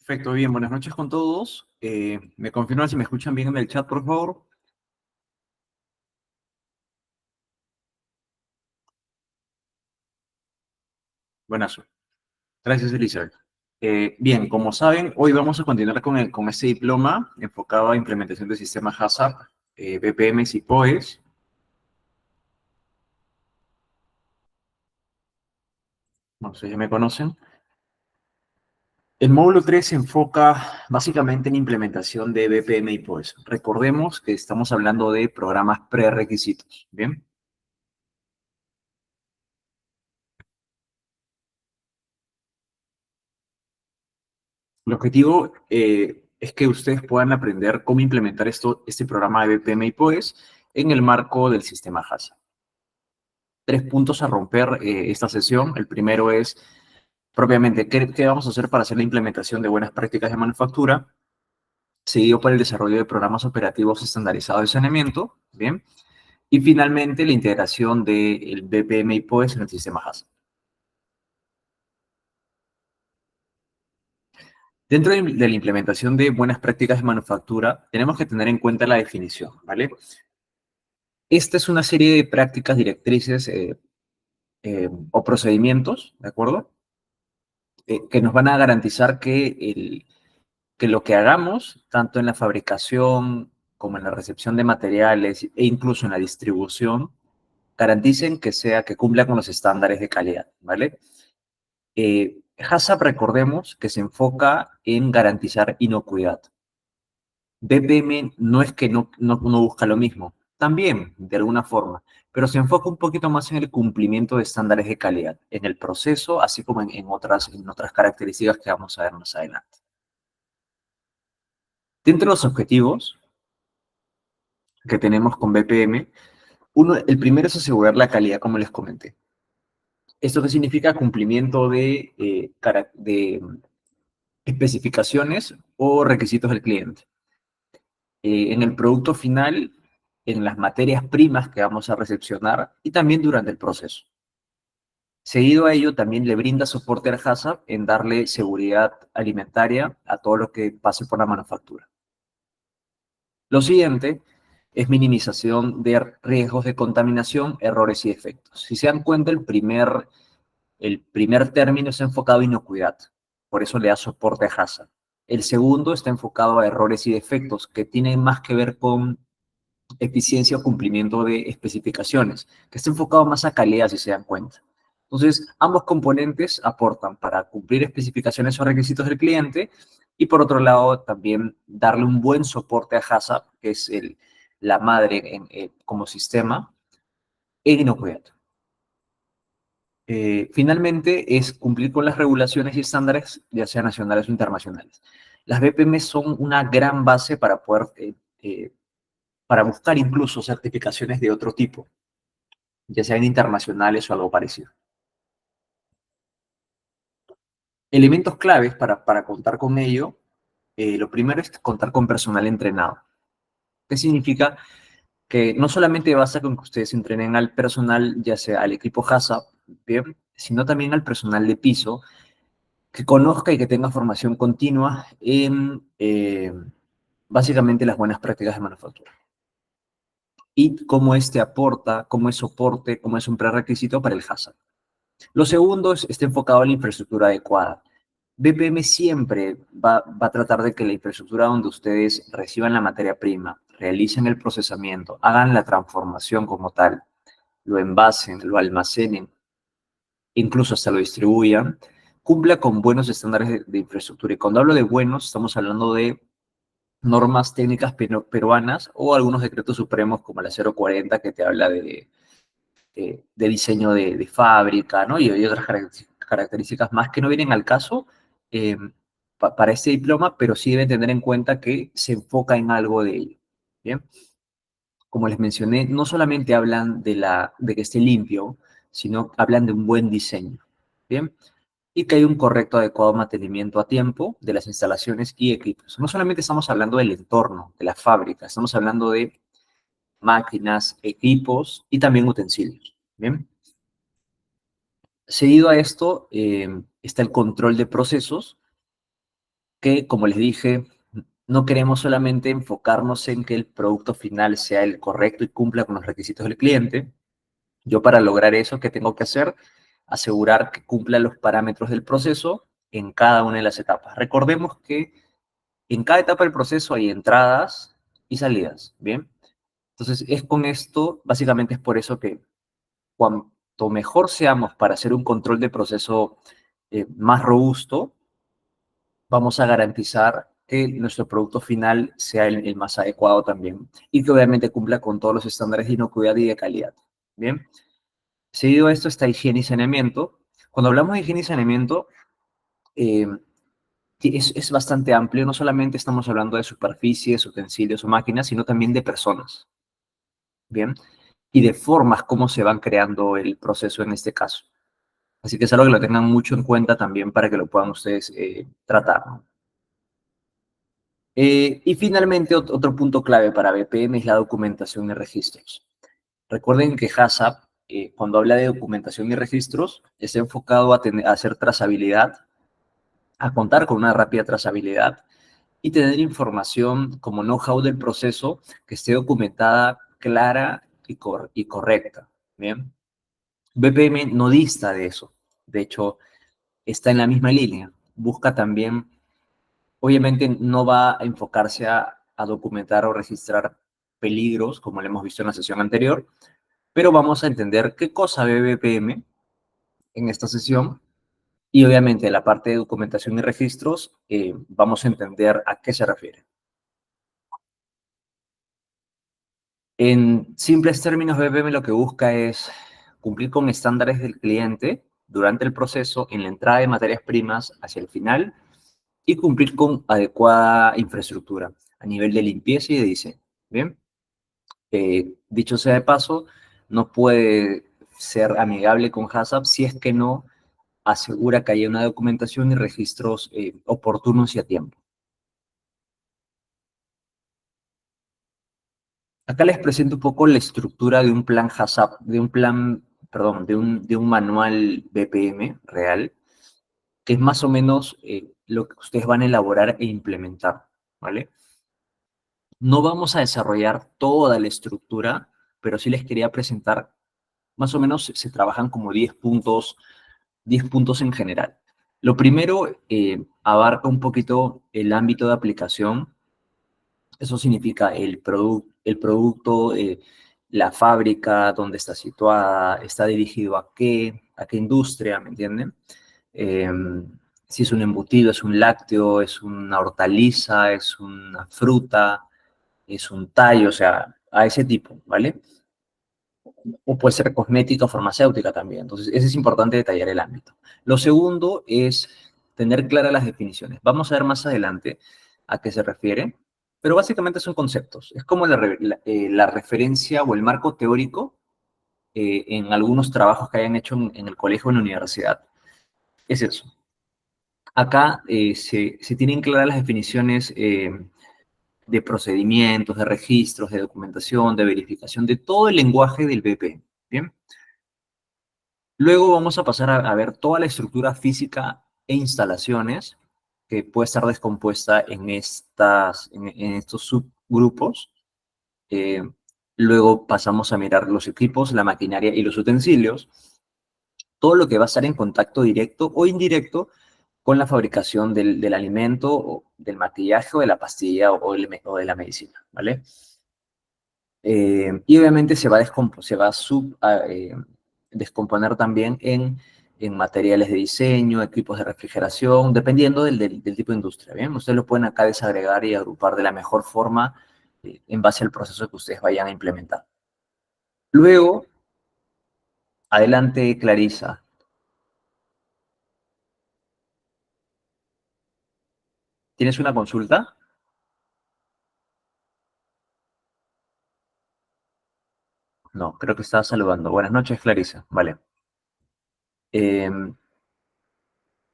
Perfecto, bien, buenas noches con todos. ¿Me confirman si me escuchan bien en el chat, por favor? Buenas. Gracias, Elizabeth. Bien, como saben, hoy vamos a continuar con este diploma enfocado a implementación del sistema HACCP, BPMs y POEs. No sé, ya me conocen. El módulo 3 se enfoca básicamente en implementación de BPM y POEs. Recordemos que estamos hablando de programas prerequisitos, ¿bien? El objetivo es que ustedes puedan aprender cómo implementar este programa de BPM y POES en el marco del sistema HACCP. Tres puntos a romper esta sesión. El primero es, propiamente, ¿qué vamos a hacer para hacer la implementación de buenas prácticas de manufactura? Seguido por el desarrollo de programas operativos estandarizados de saneamiento, ¿bien? Y finalmente, la integración del BPM y POES en el sistema HACCP. Dentro de la implementación de buenas prácticas de manufactura, tenemos que tener en cuenta la definición, ¿vale? Esta es una serie de prácticas directrices o procedimientos, ¿de acuerdo? Que nos van a garantizar que lo que hagamos, tanto en la fabricación como en la recepción de materiales e incluso en la distribución, garanticen que cumpla con los estándares de calidad, ¿vale? HACCP, recordemos que se enfoca en garantizar inocuidad. BPM no es que no busca lo mismo, también, de alguna forma, pero se enfoca un poquito más en el cumplimiento de estándares de calidad, en el proceso, así como en otras características que vamos a ver más adelante. Dentro de los objetivos que tenemos con BPM, el primero es asegurar la calidad, como les comenté. ¿Esto qué significa? Cumplimiento de especificaciones o requisitos del cliente. En el producto final, en las materias primas que vamos a recepcionar y también durante el proceso. Seguido a ello, también le brinda soporte al HACCP en darle seguridad alimentaria a todo lo que pase por la manufactura. Lo siguiente es minimización de riesgos de contaminación, errores y defectos. Si se dan cuenta, el primer término está enfocado a inocuidad, por eso le da soporte a HACCP. El segundo está enfocado a errores y defectos, que tienen más que ver con eficiencia o cumplimiento de especificaciones, que está enfocado más a calidad, si se dan cuenta. Entonces, ambos componentes aportan para cumplir especificaciones o requisitos del cliente y, por otro lado, también darle un buen soporte a HACCP, que es la madre como sistema, en inocuidad. Finalmente, es cumplir con las regulaciones y estándares, ya sean nacionales o internacionales. Las BPM son una gran base para poder para buscar incluso certificaciones de otro tipo, ya sean internacionales o algo parecido. Elementos claves para contar con ello, lo primero es contar con personal entrenado. ¿Qué significa? Que no solamente basta con que ustedes entrenen al personal, ya sea al equipo HACCP, bien, sino también al personal de piso, que conozca y que tenga formación continua en básicamente las buenas prácticas de manufactura. Y cómo este aporta, cómo es soporte, cómo es un prerequisito para el HACCP. Lo segundo está enfocado en la infraestructura adecuada. BPM siempre va a tratar de que la infraestructura donde ustedes reciban la materia prima, realicen el procesamiento, hagan la transformación como tal, lo envasen, lo almacenen, incluso hasta lo distribuyan, cumpla con buenos estándares de infraestructura. Y cuando hablo de buenos, estamos hablando de normas técnicas peruanas o algunos decretos supremos como la 040 que te habla de diseño de fábrica, ¿no? Y otras características más que no vienen al caso eh, para este diploma, pero sí deben tener en cuenta que se enfoca en algo de ello, ¿bien? Como les mencioné, no solamente hablan de que esté limpio, sino hablan de un buen diseño, ¿bien? Y que hay un correcto, adecuado mantenimiento a tiempo de las instalaciones y equipos. No solamente estamos hablando del entorno, de la fábrica, estamos hablando de máquinas, equipos y también utensilios, ¿bien? Seguido a esto está el control de procesos, que, como les dije, no queremos solamente enfocarnos en que el producto final sea el correcto y cumpla con los requisitos del cliente. Yo para lograr eso, ¿qué tengo que hacer? Asegurar que cumpla los parámetros del proceso en cada una de las etapas. Recordemos que en cada etapa del proceso hay entradas y salidas, ¿bien? Entonces, es con esto, básicamente es por eso que cuanto mejor seamos para hacer un control de proceso más robusto, vamos a garantizar que nuestro producto final sea el más adecuado también y que obviamente cumpla con todos los estándares de inocuidad y de calidad. Bien, seguido a esto está higiene y saneamiento. Cuando hablamos de higiene y saneamiento, eh, es bastante amplio. No solamente estamos hablando de superficies, utensilios o máquinas, sino también de personas. Bien, y de formas como se van creando el proceso en este caso. Así que es algo que lo tengan mucho en cuenta también para que lo puedan ustedes tratar, ¿no? Y finalmente, otro punto clave para BPM es la documentación y registros. Recuerden que HACCP, cuando habla de documentación y registros, está enfocado a hacer trazabilidad, a contar con una rápida trazabilidad y tener información como know-how del proceso que esté documentada, clara y correcta. ¿Bien? BPM no dista de eso. De hecho, está en la misma línea. Busca también, obviamente no va a enfocarse a documentar o registrar peligros, como lo hemos visto en la sesión anterior, pero vamos a entender qué cosa ve BPM en esta sesión y obviamente la parte de documentación y registros vamos a entender a qué se refiere. En simples términos, BPM lo que busca es cumplir con estándares del cliente durante el proceso, en la entrada de materias primas hacia el final y cumplir con adecuada infraestructura a nivel de limpieza y de diseño. Bien, dicho sea de paso, no puede ser amigable con HACCP si es que no asegura que haya una documentación y registros oportunos y a tiempo. Acá les presento un poco la estructura de un plan HACCP, perdón, de un manual BPM real, que es más o menos lo que ustedes van a elaborar e implementar, ¿vale? No vamos a desarrollar toda la estructura, pero sí les quería presentar, más o menos se trabajan como 10 puntos en general. Lo primero abarca un poquito el ámbito de aplicación. Eso significa el producto, la fábrica, dónde está situada, está dirigido a qué industria, ¿me entienden? Eh, si es un embutido, es un lácteo, es una hortaliza, es una fruta, es un tallo, o sea, a ese tipo, ¿vale? O puede ser cosmética o farmacéutica también. Entonces, ese es importante detallar el ámbito. Lo segundo es tener claras las definiciones. Vamos a ver más adelante a qué se refiere, pero básicamente son conceptos. Es como la referencia o el marco teórico en algunos trabajos que hayan hecho en el colegio o en la universidad. Es eso. Acá se tienen claras las definiciones de procedimientos, de registros, de documentación, de verificación, de todo el lenguaje del BP. ¿Bien? Luego vamos a pasar a ver toda la estructura física e instalaciones que puede estar descompuesta en estos subgrupos. Eh, Luego pasamos a mirar los equipos, la maquinaria y los utensilios, todo lo que va a estar en contacto directo o indirecto con la fabricación del alimento, o del maquillaje, o de la pastilla, o de la medicina, ¿vale? Y obviamente se va a descomponer también en materiales de diseño, equipos de refrigeración, dependiendo del tipo de industria, ¿bien? Ustedes lo pueden acá desagregar y agrupar de la mejor forma en base al proceso que ustedes vayan a implementar. Luego, adelante, Clarisa. ¿Tienes una consulta? No, creo que estaba saludando. Buenas noches, Clarisa. Vale. Eh,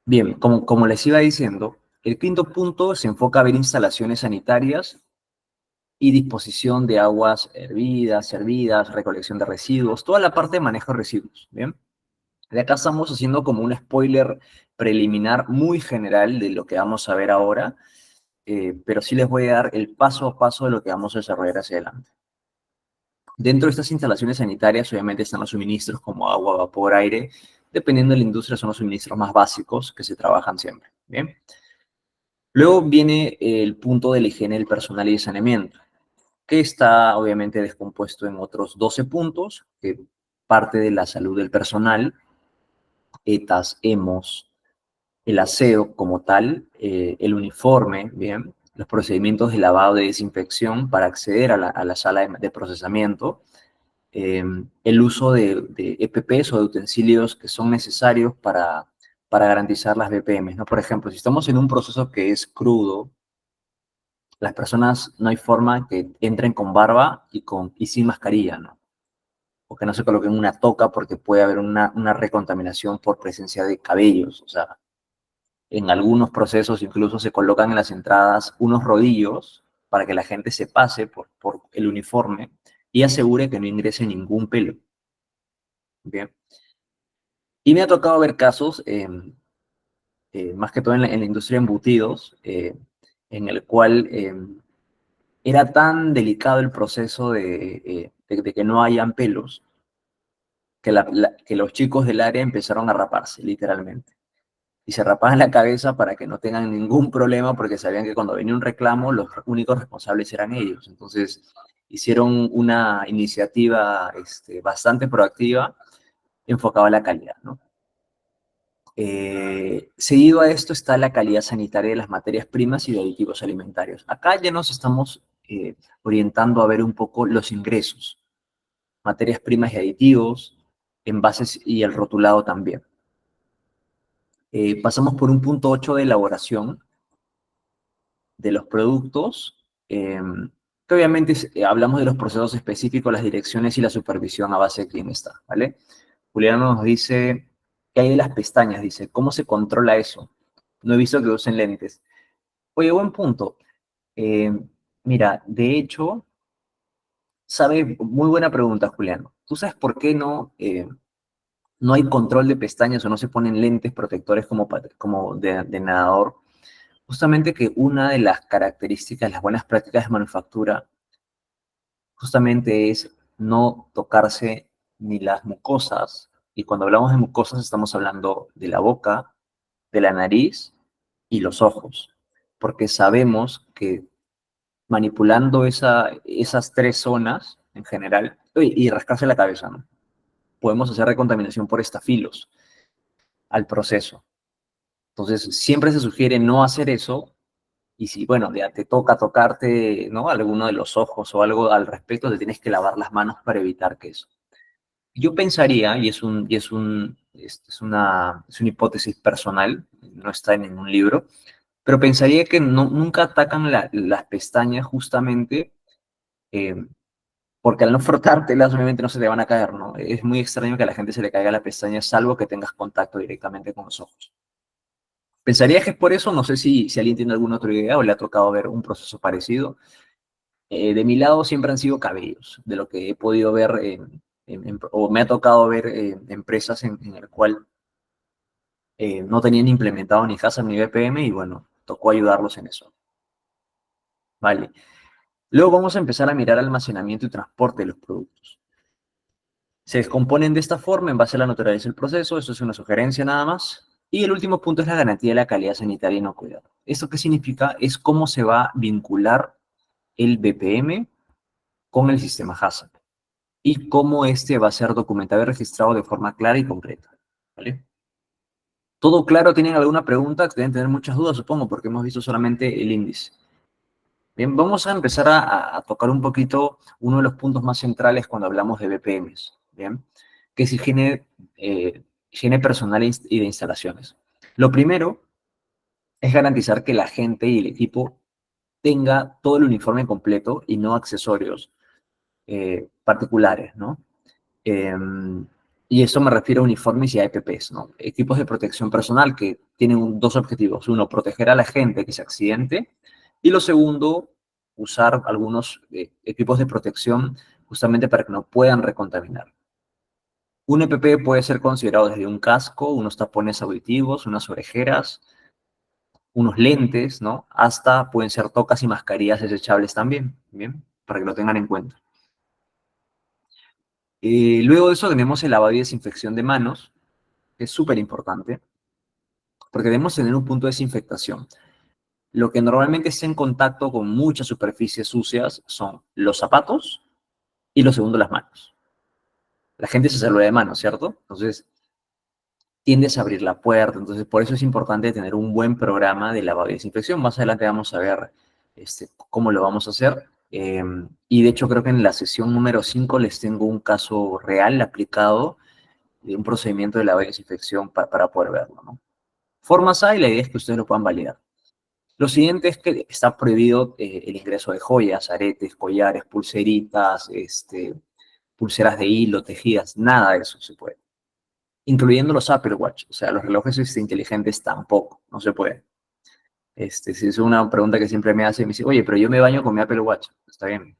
Bien, como les iba diciendo, el quinto punto se enfoca a ver instalaciones sanitarias y disposición de aguas hervidas, servidas, recolección de residuos, toda la parte de manejo de residuos, ¿bien? De acá estamos haciendo como un spoiler preliminar muy general de lo que vamos a ver ahora, pero sí les voy a dar el paso a paso de lo que vamos a desarrollar hacia adelante. Dentro de estas instalaciones sanitarias, obviamente, están los suministros como agua, vapor, aire. Dependiendo de la industria, son los suministros más básicos que se trabajan siempre. Bien. Luego viene el punto de la higiene del personal y de saneamiento, que está obviamente descompuesto en otros 12 puntos, que parte de la salud del personal, ETAs, EMOS, el aseo como tal, el uniforme, bien, los procedimientos de lavado y desinfección para acceder a la sala de procesamiento, el uso de EPPs o de utensilios que son necesarios para garantizar las BPMs, ¿no? Por ejemplo, si estamos en un proceso que es crudo, las personas no hay forma que entren con barba y sin mascarilla, ¿no? O que no se coloquen una toca porque puede haber una recontaminación por presencia de cabellos. O sea, en algunos procesos incluso se colocan en las entradas unos rodillos para que la gente se pase por el uniforme y asegure que no ingrese ningún pelo. Bien. Y me ha tocado ver casos, más que todo en la industria de embutidos, en el cual era tan delicado el proceso de que no hayan pelos, que los chicos del área empezaron a raparse, literalmente. Y se rapaban la cabeza para que no tengan ningún problema, porque sabían que cuando venía un reclamo, los únicos responsables eran ellos. Entonces, hicieron una iniciativa bastante proactiva enfocada a la calidad, ¿no? Seguido a esto está la calidad sanitaria de las materias primas y de aditivos alimentarios. Acá ya nos estamos orientando a ver un poco los ingresos, materias primas y aditivos, envases y el rotulado también. Pasamos por un punto 8 de elaboración de los productos, que obviamente hablamos de los procesos específicos, las direcciones y la supervisión a base de quién está, ¿vale? Juliano nos dice, ¿qué hay de las pestañas? Dice, ¿cómo se controla eso? No he visto que usen lentes. Oye, buen punto. Eh, Mira, de hecho, muy buena pregunta, Juliano. ¿Tú sabes por qué no hay control de pestañas o no se ponen lentes protectores como de nadador? Justamente que una de las características, las buenas prácticas de manufactura, justamente es no tocarse ni las mucosas, y cuando hablamos de mucosas estamos hablando de la boca, de la nariz y los ojos, porque sabemos que manipulando esas tres zonas en general, y rascarse la cabeza, ¿no? Podemos hacer recontaminación por estafilos al proceso. Entonces, siempre se sugiere no hacer eso. Y si, bueno, ya te toca tocarte, ¿no? Alguno de los ojos o algo al respecto, te tienes que lavar las manos para evitar que eso. Yo pensaría, es una hipótesis personal, no está en ningún libro, pero pensaría que nunca atacan las pestañas justamente eh, porque al no frotártelas, obviamente no se te van a caer, ¿no? Es muy extraño que a la gente se le caiga la pestaña, salvo que tengas contacto directamente con los ojos. Pensaría que es por eso, no sé si alguien tiene alguna otra idea o le ha tocado ver un proceso parecido. De mi lado siempre han sido cabellos, de lo que he podido ver o me ha tocado ver empresas en el cual no tenían implementado ni HACCP ni BPM y bueno, tocó ayudarlos en eso. Vale. Luego vamos a empezar a mirar almacenamiento y transporte de los productos. Se descomponen de esta forma en base a la naturaleza del proceso, esto es una sugerencia nada más. Y el último punto es la garantía de la calidad sanitaria y inocuidad. ¿Esto qué significa? Es cómo se va a vincular el BPM con el sistema HACCP y cómo este va a ser documentado y registrado de forma clara y concreta. ¿Vale? ¿Todo claro? ¿Tienen alguna pregunta? Deben tener muchas dudas, supongo, porque hemos visto solamente el índice. Bien, vamos a empezar a tocar un poquito uno de los puntos más centrales cuando hablamos de BPMs, ¿bien? Que es higiene personal y de instalaciones. Lo primero es garantizar que la gente y el equipo tenga todo el uniforme completo y no accesorios particulares, ¿no? Eh, y eso me refiero a uniformes y a EPPs, ¿no? Equipos de protección personal que tienen dos objetivos. Uno, proteger a la gente que se accidente. Y lo segundo, usar algunos equipos de protección justamente para que no puedan recontaminar. Un EPP puede ser considerado desde un casco, unos tapones auditivos, unas orejeras, unos lentes, ¿no? Hasta pueden ser tocas y mascarillas desechables también, ¿bien? Para que lo tengan en cuenta. Luego de eso tenemos el lavado y desinfección de manos, que es súper importante, porque debemos tener un punto de desinfectación. Lo que normalmente está en contacto con muchas superficies sucias son los zapatos y lo segundo las manos. La gente se saluda de manos, ¿cierto? Entonces tiendes a abrir la puerta, entonces por eso es importante tener un buen programa de lavado y desinfección. Más adelante vamos a ver cómo lo vamos a hacer. Y de hecho creo que en la sesión número 5 les tengo un caso real aplicado de un procedimiento de lavado y desinfección para poder verlo, ¿no? Formas hay, la idea es que ustedes lo puedan validar. Lo siguiente es que está prohibido el ingreso de joyas, aretes, collares, pulseritas, pulseras de hilo, tejidas, nada de eso se puede. Incluyendo los Apple Watch, o sea, los relojes inteligentes tampoco, no se puede. Si es una pregunta que siempre me hace, me dice, oye, pero yo me baño con mi Apple Watch, está bien,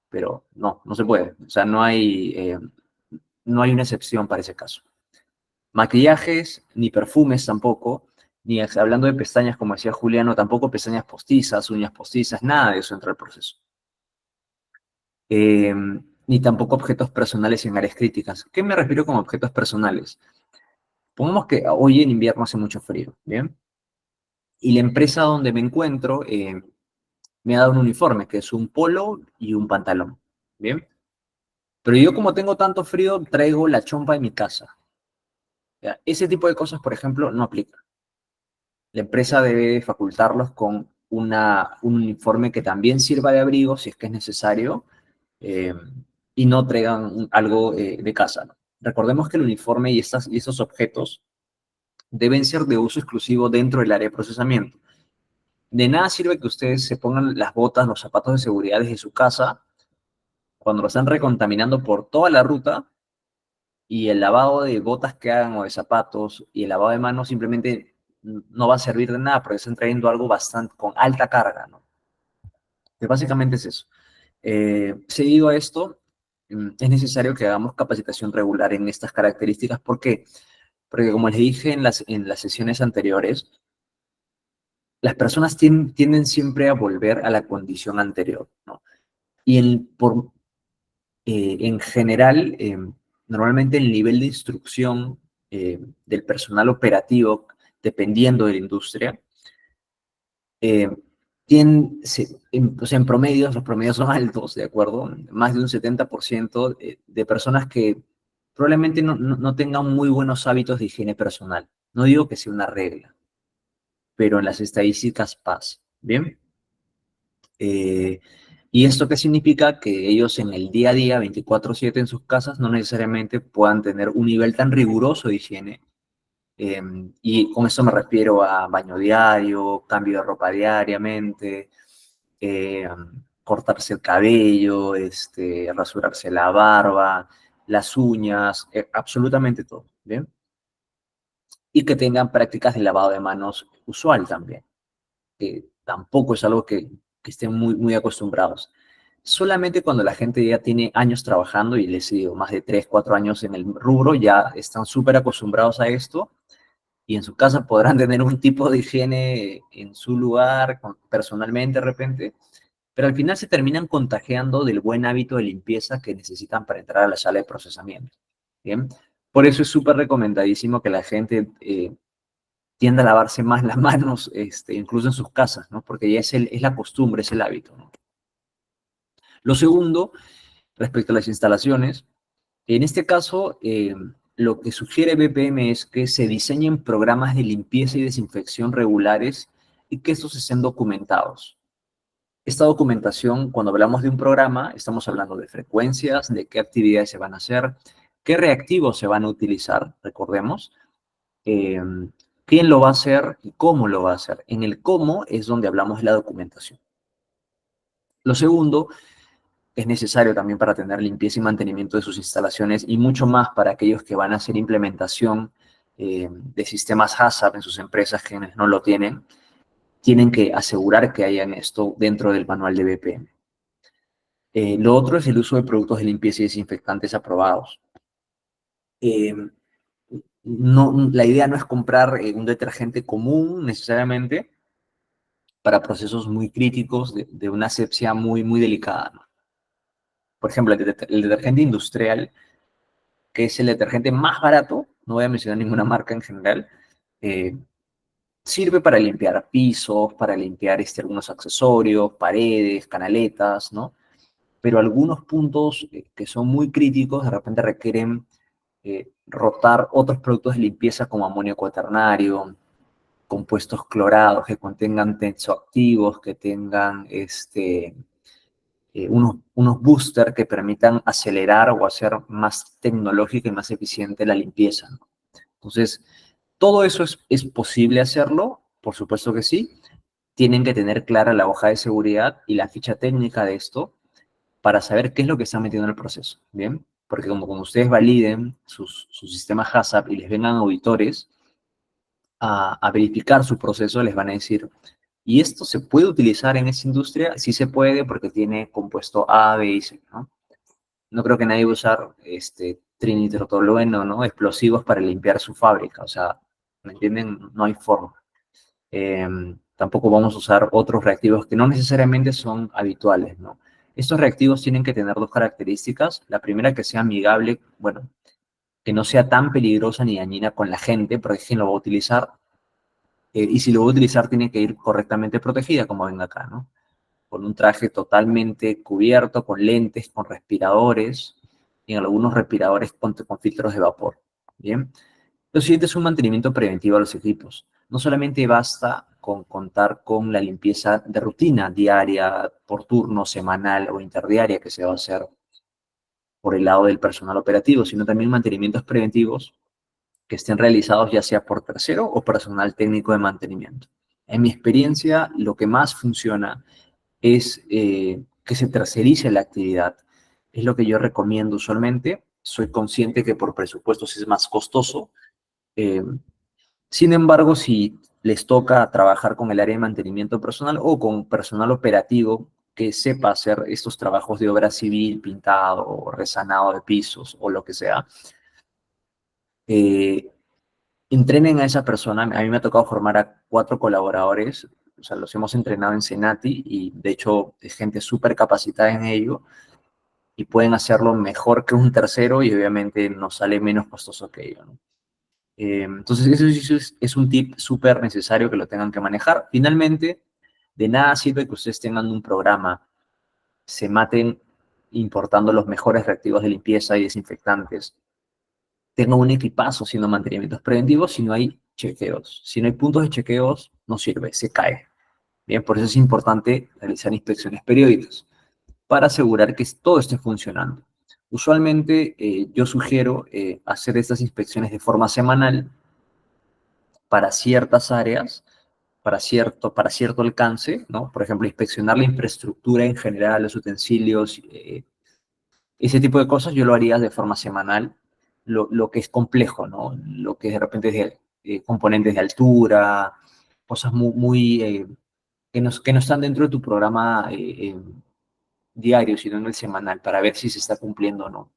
pero no, no se puede. O sea, no hay una excepción para ese caso. Maquillajes, ni perfumes tampoco, ni hablando de pestañas, como decía Juliano, tampoco pestañas postizas, uñas postizas, nada de eso entra al proceso. Eh, Ni tampoco objetos personales en áreas críticas. ¿Qué me refiero con objetos personales? Pongamos que hoy en invierno hace mucho frío, ¿bien? Y la empresa donde me encuentro me ha dado un uniforme, que es un polo y un pantalón, ¿bien? Pero yo como tengo tanto frío, traigo la chompa de mi casa. ¿Ya? Ese tipo de cosas, por ejemplo, no aplica. La empresa debe facultarlos con un uniforme que también sirva de abrigo, si es que es necesario, eh, y no traigan algo de casa, ¿no? Recordemos que el uniforme y estos objetos deben ser de uso exclusivo dentro del área de procesamiento. De nada sirve que ustedes se pongan las botas, los zapatos de seguridad desde su casa, cuando lo están recontaminando por toda la ruta, y el lavado de botas que hagan o de zapatos y el lavado de manos simplemente no va a servir de nada porque están trayendo algo bastante con alta carga, ¿no? Que básicamente es eso. Si digo esto, es necesario que hagamos capacitación regular en estas características. ¿Por qué? Porque como les dije en las sesiones anteriores, las personas tienden siempre a volver a la condición anterior, ¿no? Y en general, normalmente el nivel de instrucción del personal operativo, dependiendo de la industria, eh, o sea, en promedios, los promedios son altos, ¿de acuerdo? Más de un 70% de personas que probablemente no tengan muy buenos hábitos de higiene personal. No digo que sea una regla, pero en las estadísticas pasa, ¿bien? Eh, ¿Y esto qué significa? Que ellos en el día a día, 24/7 en sus casas, no necesariamente puedan tener un nivel tan riguroso de higiene. Y con esto me refiero a baño diario, cambio de ropa diariamente, eh, cortarse el cabello, rasurarse la barba, las uñas, absolutamente todo, ¿bien? Y que tengan prácticas de lavado de manos usual también, que tampoco es algo que estén muy, muy acostumbrados. Solamente cuando la gente ya tiene años trabajando, y les digo, más de 3 4 años en el rubro, ya están súper acostumbrados a esto, y en su casa podrán tener un tipo de higiene en su lugar, personalmente de repente, pero al final se terminan contagiando del buen hábito de limpieza que necesitan para entrar a la sala de procesamiento. ¿Bien? Por eso es súper recomendadísimo que la gente tienda a lavarse más las manos, incluso en sus casas, ¿no? Porque ya es la costumbre, es el hábito, ¿no? Lo segundo, respecto a las instalaciones, en este caso, lo que sugiere BPM es que se diseñen programas de limpieza y desinfección regulares y que estos estén documentados. Esta documentación, cuando hablamos de un programa, estamos hablando de frecuencias, de qué actividades se van a hacer, qué reactivos se van a utilizar, recordemos, eh, quién lo va a hacer y cómo lo va a hacer. En el cómo es donde hablamos de la documentación. Lo segundo, es necesario también para tener limpieza y mantenimiento de sus instalaciones y mucho más para aquellos que van a hacer implementación de sistemas HACCP en sus empresas, quienes no lo tienen que asegurar que hayan esto dentro del manual de BPM. Lo otro es el uso de productos de limpieza y desinfectantes aprobados. Eh, no, la idea no es comprar un detergente común necesariamente para procesos muy críticos de una asepsia muy, muy delicada, ¿no? Por ejemplo, el detergente industrial, que es el detergente más barato, no voy a mencionar ninguna marca en general, eh, sirve para limpiar pisos, para limpiar algunos accesorios, paredes, canaletas, ¿no? Pero algunos puntos que son muy críticos de repente requieren rotar otros productos de limpieza como amonio cuaternario, compuestos clorados que contengan tensoactivos, que tengan unos boosters que permitan acelerar o hacer más tecnológica y más eficiente la limpieza, ¿no? Entonces, todo eso es posible hacerlo, por supuesto que sí. Tienen que tener clara la hoja de seguridad y la ficha técnica de esto para saber qué es lo que están metiendo en el proceso, ¿bien? Porque como ustedes validen su sistema HACCP y les vengan auditores a verificar su proceso, les van a decir, ¿y esto se puede utilizar en esa industria? Sí se puede porque tiene compuesto A, B y C, ¿no? No creo que nadie va a usar trinitrotolueno, ¿no? Explosivos para limpiar su fábrica, o sea, ¿me entienden? No hay forma. Tampoco vamos a usar otros reactivos que no necesariamente son habituales, ¿no? Estos reactivos tienen que tener dos características. La primera, que sea amigable, bueno, que no sea tan peligrosa ni dañina con la gente, porque quien lo va a utilizar, y si lo va a utilizar tiene que ir correctamente protegida, como ven acá, ¿no? Con un traje totalmente cubierto, con lentes, con respiradores, y en algunos respiradores con filtros de vapor, ¿bien? Lo siguiente es un mantenimiento preventivo a los equipos. No solamente basta con contar con la limpieza de rutina diaria, por turno, semanal o interdiaria que se va a hacer por el lado del personal operativo, sino también mantenimientos preventivos que estén realizados ya sea por tercero o personal técnico de mantenimiento. En mi experiencia, lo que más funciona es que se tercerice la actividad. Es lo que yo recomiendo usualmente. Soy consciente que por presupuestos es más costoso. eh, Sin embargo, si les toca trabajar con el área de mantenimiento personal o con personal operativo que sepa hacer estos trabajos de obra civil, pintado o resanado de pisos o lo que sea, eh, entrenen a esa persona. A mí me ha tocado formar a 4 colaboradores, o sea, los hemos entrenado en Senati y de hecho es gente súper capacitada en ello y pueden hacerlo mejor que un tercero y obviamente nos sale menos costoso que ello, ¿no? Entonces, eso es un tip súper necesario que lo tengan que manejar. Finalmente, de nada sirve que ustedes tengan un programa, se maten importando los mejores reactivos de limpieza y desinfectantes, tengan un equipazo haciendo mantenimientos preventivos si no hay chequeos. Si no hay puntos de chequeos, no sirve, se cae. Bien, por eso es importante realizar inspecciones periódicas para asegurar que todo esté funcionando. Usualmente yo sugiero hacer estas inspecciones de forma semanal para ciertas áreas, para cierto alcance, ¿no? Por ejemplo, inspeccionar la infraestructura en general, los utensilios, ese tipo de cosas yo lo haría de forma semanal, lo que es complejo, ¿no? Lo que de repente es de, componentes de altura, cosas que no están dentro de tu programa diario, sino en el semanal, para ver si se está cumpliendo o no.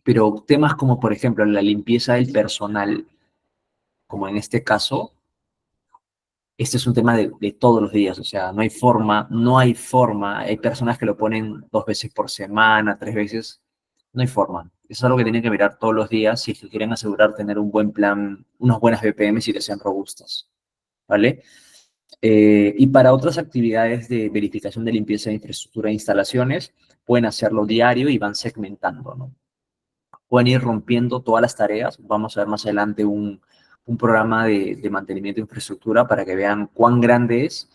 Pero temas como, por ejemplo, la limpieza del personal, como en este caso, este es un tema de todos los días, o sea, no hay forma, hay personas que lo ponen 2 veces por semana, 3 veces, no hay forma. Eso es algo que tienen que mirar todos los días si es que quieren asegurar tener un buen plan, unas buenas BPM y que sean robustas, ¿vale? Y para otras actividades de verificación de limpieza de infraestructura e instalaciones, pueden hacerlo diario y van segmentando, ¿no? Pueden ir rompiendo todas las tareas. Vamos a ver más adelante un programa de mantenimiento de infraestructura para que vean cuán grande es.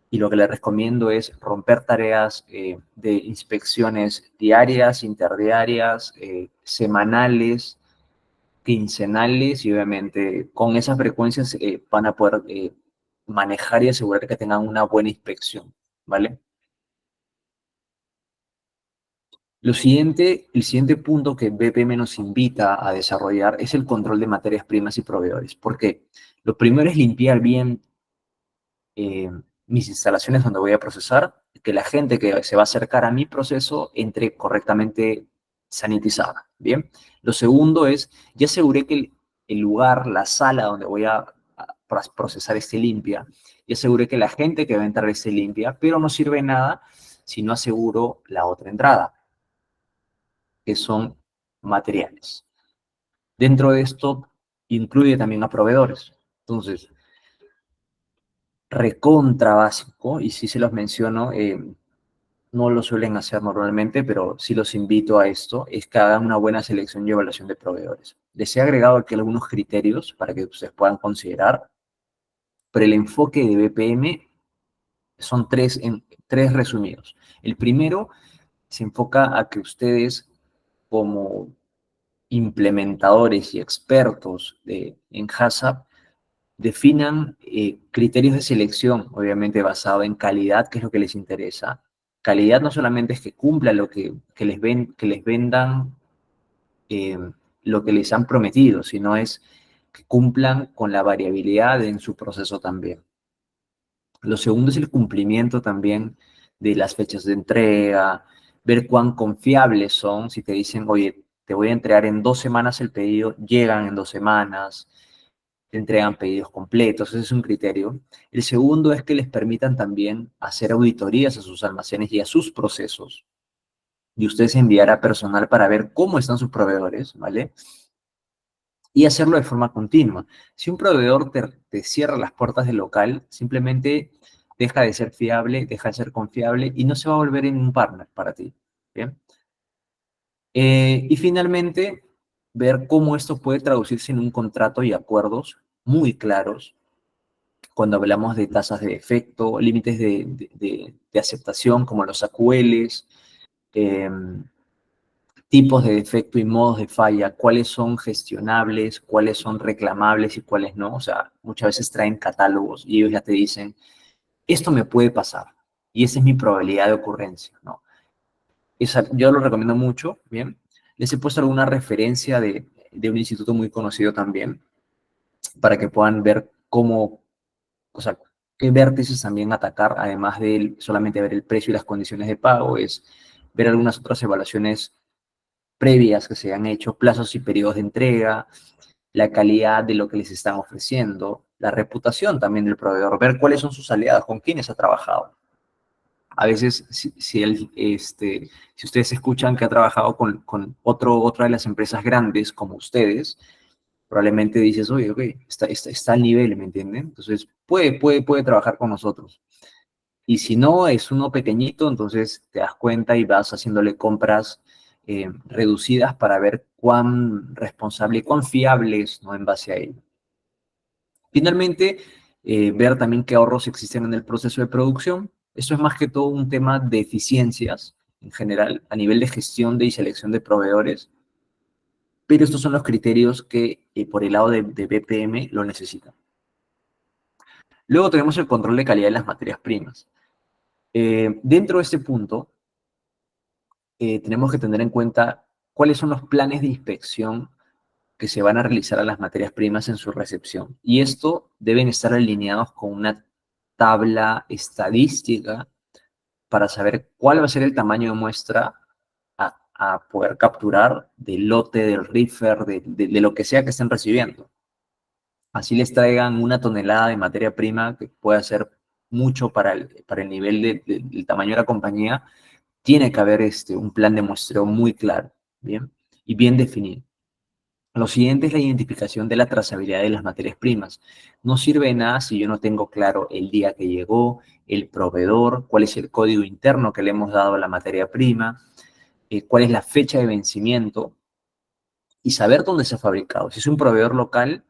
Y lo que les recomiendo es romper tareas de inspecciones diarias, interdiarias, semanales, quincenales y obviamente con esas frecuencias van a poder manejar y asegurar que tengan una buena inspección, ¿vale? El siguiente punto que BPM nos invita a desarrollar es el control de materias primas y proveedores. ¿Por qué? Lo primero es limpiar bien eh, mis instalaciones donde voy a procesar, que la gente que se va a acercar a mi proceso entre correctamente, sanitizada, ¿bien? Lo segundo es, ya aseguré que el lugar, la sala donde voy a procesar esté limpia, ya aseguré que la gente que va a entrar esté limpia, pero no sirve nada si no aseguro la otra entrada, que son materiales. Dentro de esto incluye también a proveedores. Entonces, recontra básico, y sí se los menciono, no lo suelen hacer normalmente, pero sí los invito a esto, es que hagan una buena selección y evaluación de proveedores. Les he agregado aquí algunos criterios para que ustedes puedan considerar, pero el enfoque de BPM son tres resumidos. El primero se enfoca a que ustedes, como implementadores y expertos en HACCP, definan criterios de selección, obviamente basado en calidad, que es lo que les interesa. Calidad no solamente es que cumpla lo que les vendan eh, lo que les han prometido, sino es que cumplan con la variabilidad en su proceso también. Lo segundo es el cumplimiento también de las fechas de entrega, ver cuán confiables son. Si te dicen, oye, te voy a entregar en 2 semanas el pedido, llegan en 2 semanas, te entregan pedidos completos, ese es un criterio. El segundo es que les permitan también hacer auditorías a sus almacenes y a sus procesos. Y ustedes enviar a personal para ver cómo están sus proveedores, ¿vale? Y hacerlo de forma continua. Si un proveedor te cierra las puertas del local, simplemente deja de ser fiable, deja de ser confiable y no se va a volver en un partner para ti. ¿Bien? Y finalmente, ver cómo esto puede traducirse en un contrato y acuerdos muy claros cuando hablamos de tasas de defecto, límites de aceptación como los AQLs, eh, tipos de defecto y modos de falla, cuáles son gestionables, cuáles son reclamables y cuáles no. O sea, muchas veces traen catálogos y ellos ya te dicen, esto me puede pasar y esa es mi probabilidad de ocurrencia, ¿no? Yo lo recomiendo mucho, ¿bien? Les he puesto alguna referencia de un instituto muy conocido también para que puedan ver cómo, o sea, qué vértices también atacar, además de solamente ver el precio y las condiciones de pago, es ver algunas otras evaluaciones previas que se han hecho, plazos y periodos de entrega, la calidad de lo que les están ofreciendo, la reputación también del proveedor, ver cuáles son sus aliados, con quiénes ha trabajado. A veces, si ustedes escuchan que ha trabajado con otra de las empresas grandes como ustedes, probablemente dices, oye, ok, está al nivel, ¿me entienden? Entonces, puede trabajar con nosotros. Y si no, es uno pequeñito, entonces te das cuenta y vas haciéndole compras reducidas para ver cuán responsable y cuán fiable es, ¿no? En base a ello. Finalmente, ver también qué ahorros existen en el proceso de producción. Eso es más que todo un tema de eficiencias en general, a nivel de gestión y selección de proveedores, pero estos son los criterios que por el lado de BPM lo necesitan. Luego tenemos el control de calidad de las materias primas. Dentro de este punto, tenemos que tener en cuenta cuáles son los planes de inspección que se van a realizar a las materias primas en su recepción. Y esto deben estar alineados con una tabla estadística para saber cuál va a ser el tamaño de muestra a poder capturar del lote, del reefer, de lo que sea que estén recibiendo. Así les traigan una tonelada de materia prima que puede ser mucho para el nivel del tamaño de la compañía, tiene que haber un plan de muestreo muy claro, ¿bien? Y bien definido. Lo siguiente es la identificación de la trazabilidad de las materias primas. No sirve de nada si yo no tengo claro el día que llegó, el proveedor, cuál es el código interno que le hemos dado a la materia prima, cuál es la fecha de vencimiento y saber dónde se ha fabricado. Si es un proveedor local,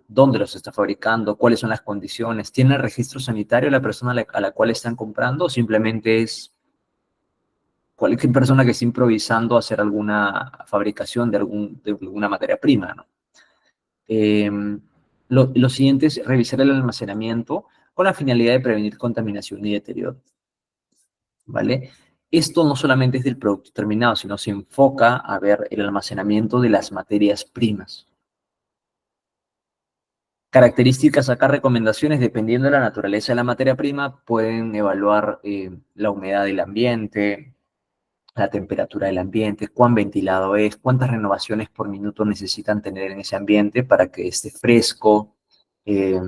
dónde los está fabricando, cuáles son las condiciones, tiene registro sanitario la persona a la cual están comprando o simplemente es cualquier persona que esté improvisando hacer alguna fabricación de alguna materia prima, ¿no? Eh, lo siguiente es revisar el almacenamiento con la finalidad de prevenir contaminación y deterioro, ¿vale? Esto no solamente es del producto terminado, sino se enfoca a ver el almacenamiento de las materias primas. Características, acá recomendaciones, dependiendo de la naturaleza de la materia prima, pueden evaluar la humedad del ambiente, la temperatura del ambiente, cuán ventilado es, cuántas renovaciones por minuto necesitan tener en ese ambiente para que esté fresco, eh,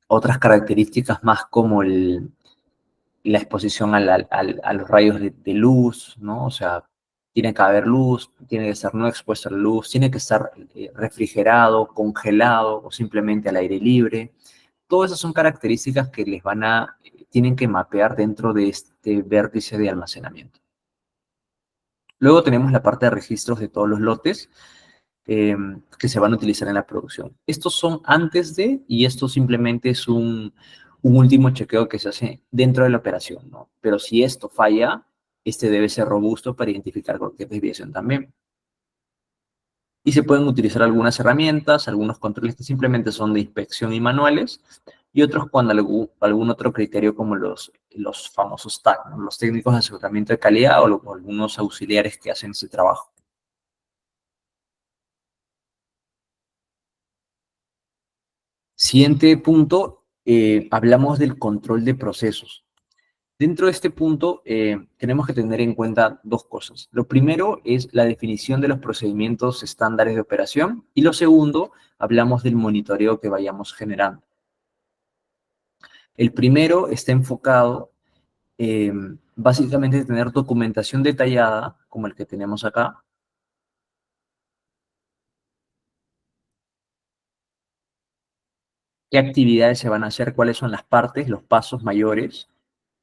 otras características más como la exposición a los rayos de luz, ¿no? O sea, tiene que haber luz, tiene que estar no expuesto a la luz, tiene que estar refrigerado, congelado o simplemente al aire libre. Todas esas son características que tienen que mapear dentro de este vértice de almacenamiento. Luego tenemos la parte de registros de todos los lotes que se van a utilizar en la producción. Estos son antes de, y esto simplemente es un último chequeo que se hace dentro de la operación, ¿no? Pero si esto falla, este debe ser robusto para identificar cualquier desviación también. Y se pueden utilizar algunas herramientas, algunos controles que simplemente son de inspección y manuales, y otros cuando algún otro criterio como los famosos TAC, ¿no? Los técnicos de aseguramiento de calidad o algunos auxiliares que hacen ese trabajo. Siguiente punto, hablamos del control de procesos. Dentro de este punto, tenemos que tener en cuenta dos cosas. Lo primero es la definición de los procedimientos estándares de operación y lo segundo, hablamos del monitoreo que vayamos generando. El primero está enfocado básicamente en tener documentación detallada, como el que tenemos acá, qué actividades se van a hacer, cuáles son las partes, los pasos mayores,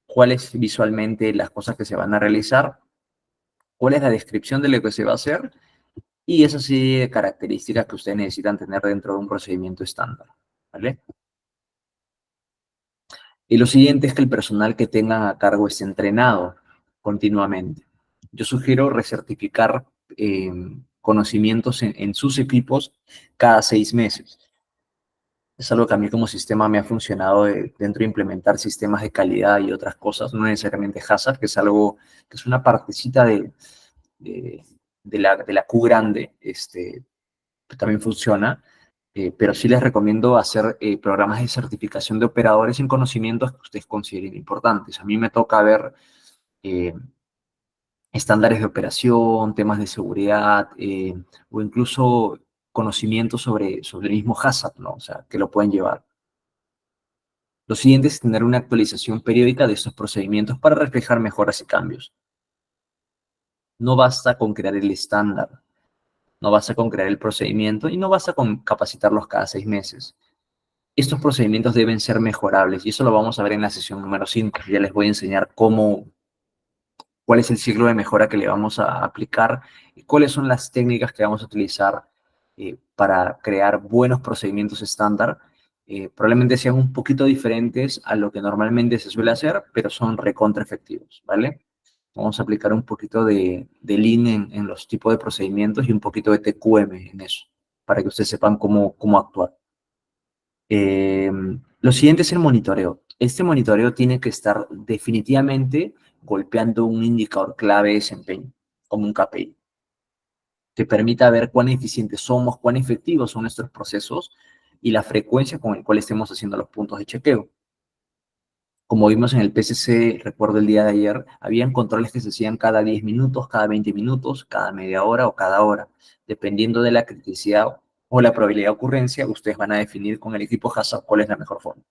cuáles visualmente las cosas que se van a realizar, cuál es la descripción de lo que se va a hacer y esa serie de características que ustedes necesitan tener dentro de un procedimiento estándar, ¿vale? Y lo siguiente es que el personal que tengan a cargo esté entrenado continuamente. Yo sugiero recertificar eh, conocimientos en sus equipos cada 6 meses. Es algo que a mí como sistema me ha funcionado dentro de implementar sistemas de calidad y otras cosas, no necesariamente HACCP, que es algo que es una partecita de, de la Q grande, que también funciona, pero sí les recomiendo hacer programas de certificación de operadores en conocimientos que ustedes consideren importantes. A mí me toca ver eh, estándares de operación, temas de seguridad o incluso conocimientos sobre el mismo HACCP, ¿no? O sea, que lo pueden llevar. Lo siguiente es tener una actualización periódica de estos procedimientos para reflejar mejoras y cambios. No basta con crear el estándar, no basta con crear el procedimiento y no basta con capacitarlos cada 6 meses. Estos procedimientos deben ser mejorables y eso lo vamos a ver en la sesión número 5. Ya les voy a enseñar cuál es el ciclo de mejora que le vamos a aplicar y cuáles son las técnicas que vamos a utilizar para crear buenos procedimientos estándar. Probablemente sean un poquito diferentes a lo que normalmente se suele hacer, pero son recontra efectivos, ¿vale? Vamos a aplicar un poquito de Lean en los tipos de procedimientos y un poquito de TQM en eso, para que ustedes sepan cómo actuar. Eh, lo siguiente es el monitoreo. Este monitoreo tiene que estar definitivamente golpeando un indicador clave de desempeño, como un KPI, que permita ver cuán eficientes somos, cuán efectivos son nuestros procesos y la frecuencia con la cual estemos haciendo los puntos de chequeo. Como vimos en el PCC, recuerdo el día de ayer, habían controles que se hacían cada 10 minutos, cada 20 minutos, cada media hora o cada hora. Dependiendo de la criticidad o la probabilidad de ocurrencia, ustedes van a definir con el equipo HACCP cuál es la mejor forma.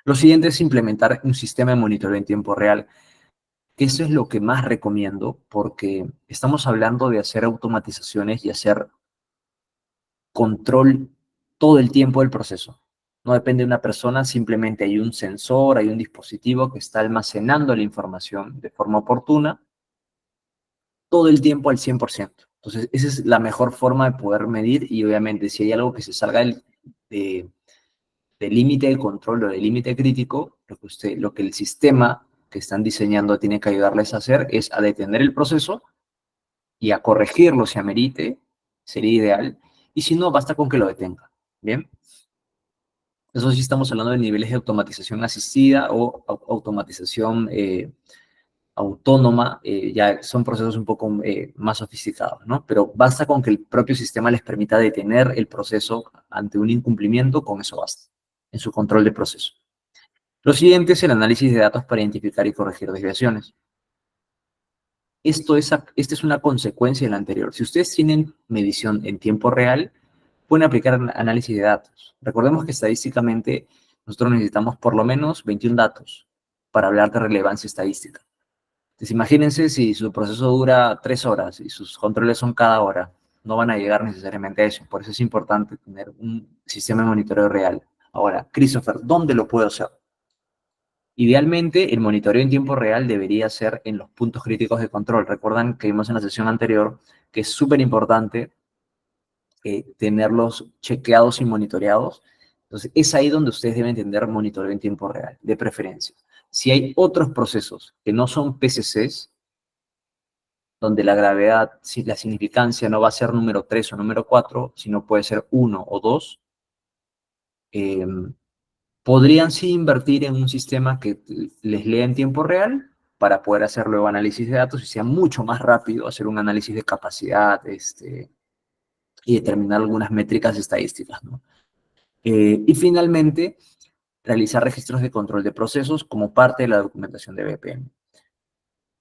Lo siguiente es implementar un sistema de monitoreo en tiempo real. Eso es lo que más recomiendo porque estamos hablando de hacer automatizaciones y hacer control todo el tiempo del proceso. No depende de una persona, simplemente hay un sensor, hay un dispositivo que está almacenando la información de forma oportuna todo el tiempo al 100%. Entonces, esa es la mejor forma de poder medir y obviamente si hay algo que se salga de- del límite de control o del límite crítico, lo que el sistema que están diseñando tiene que ayudarles a hacer es a detener el proceso y a corregirlo si amerite, sería ideal, y si no, basta con que lo detenga. ¿Bien? Eso sí estamos hablando de niveles de automatización asistida o automatización autónoma, ya son procesos un poco más sofisticados, ¿no? Pero basta con que el propio sistema les permita detener el proceso ante un incumplimiento, con eso basta, en su control de proceso. Lo siguiente es el análisis de datos para identificar y corregir desviaciones. Esta es una consecuencia de la anterior. Si ustedes tienen medición en tiempo real, pueden aplicar análisis de datos. Recordemos que estadísticamente nosotros necesitamos por lo menos 21 datos para hablar de relevancia estadística. Entonces, imagínense si su proceso dura 3 horas y sus controles son cada hora. No van a llegar necesariamente a eso. Por eso es importante tener un sistema de monitoreo real. Ahora, Christopher, ¿dónde lo puedo hacer? Idealmente, el monitoreo en tiempo real debería ser en los puntos críticos de control. Recuerdan que vimos en la sesión anterior que es súper importante tenerlos chequeados y monitoreados. Entonces, es ahí donde ustedes deben tener monitoreo en tiempo real, de preferencia. Si hay otros procesos que no son PCCs, donde la gravedad, la significancia no va a ser número 3 o número 4, sino puede ser 1 o 2, eh, podrían sí invertir en un sistema que les lea en tiempo real para poder hacer luego análisis de datos y sea mucho más rápido hacer un análisis de capacidad y determinar algunas métricas estadísticas, ¿no? Y finalmente, realizar registros de control de procesos como parte de la documentación de BPM.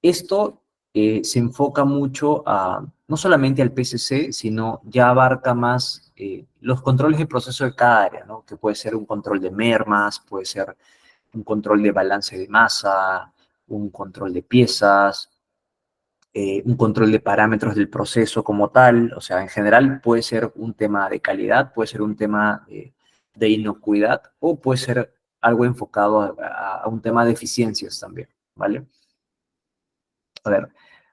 Esto se enfoca mucho a, no solamente al PCC, sino ya abarca más los controles de proceso de cada área, ¿no? Que puede ser un control de mermas, puede ser un control de balance de masa, un control de piezas, un control de parámetros del proceso como tal. O sea, en general puede ser un tema de calidad, puede ser un tema de inocuidad o puede ser algo enfocado a un tema de eficiencias también, ¿vale? A ver,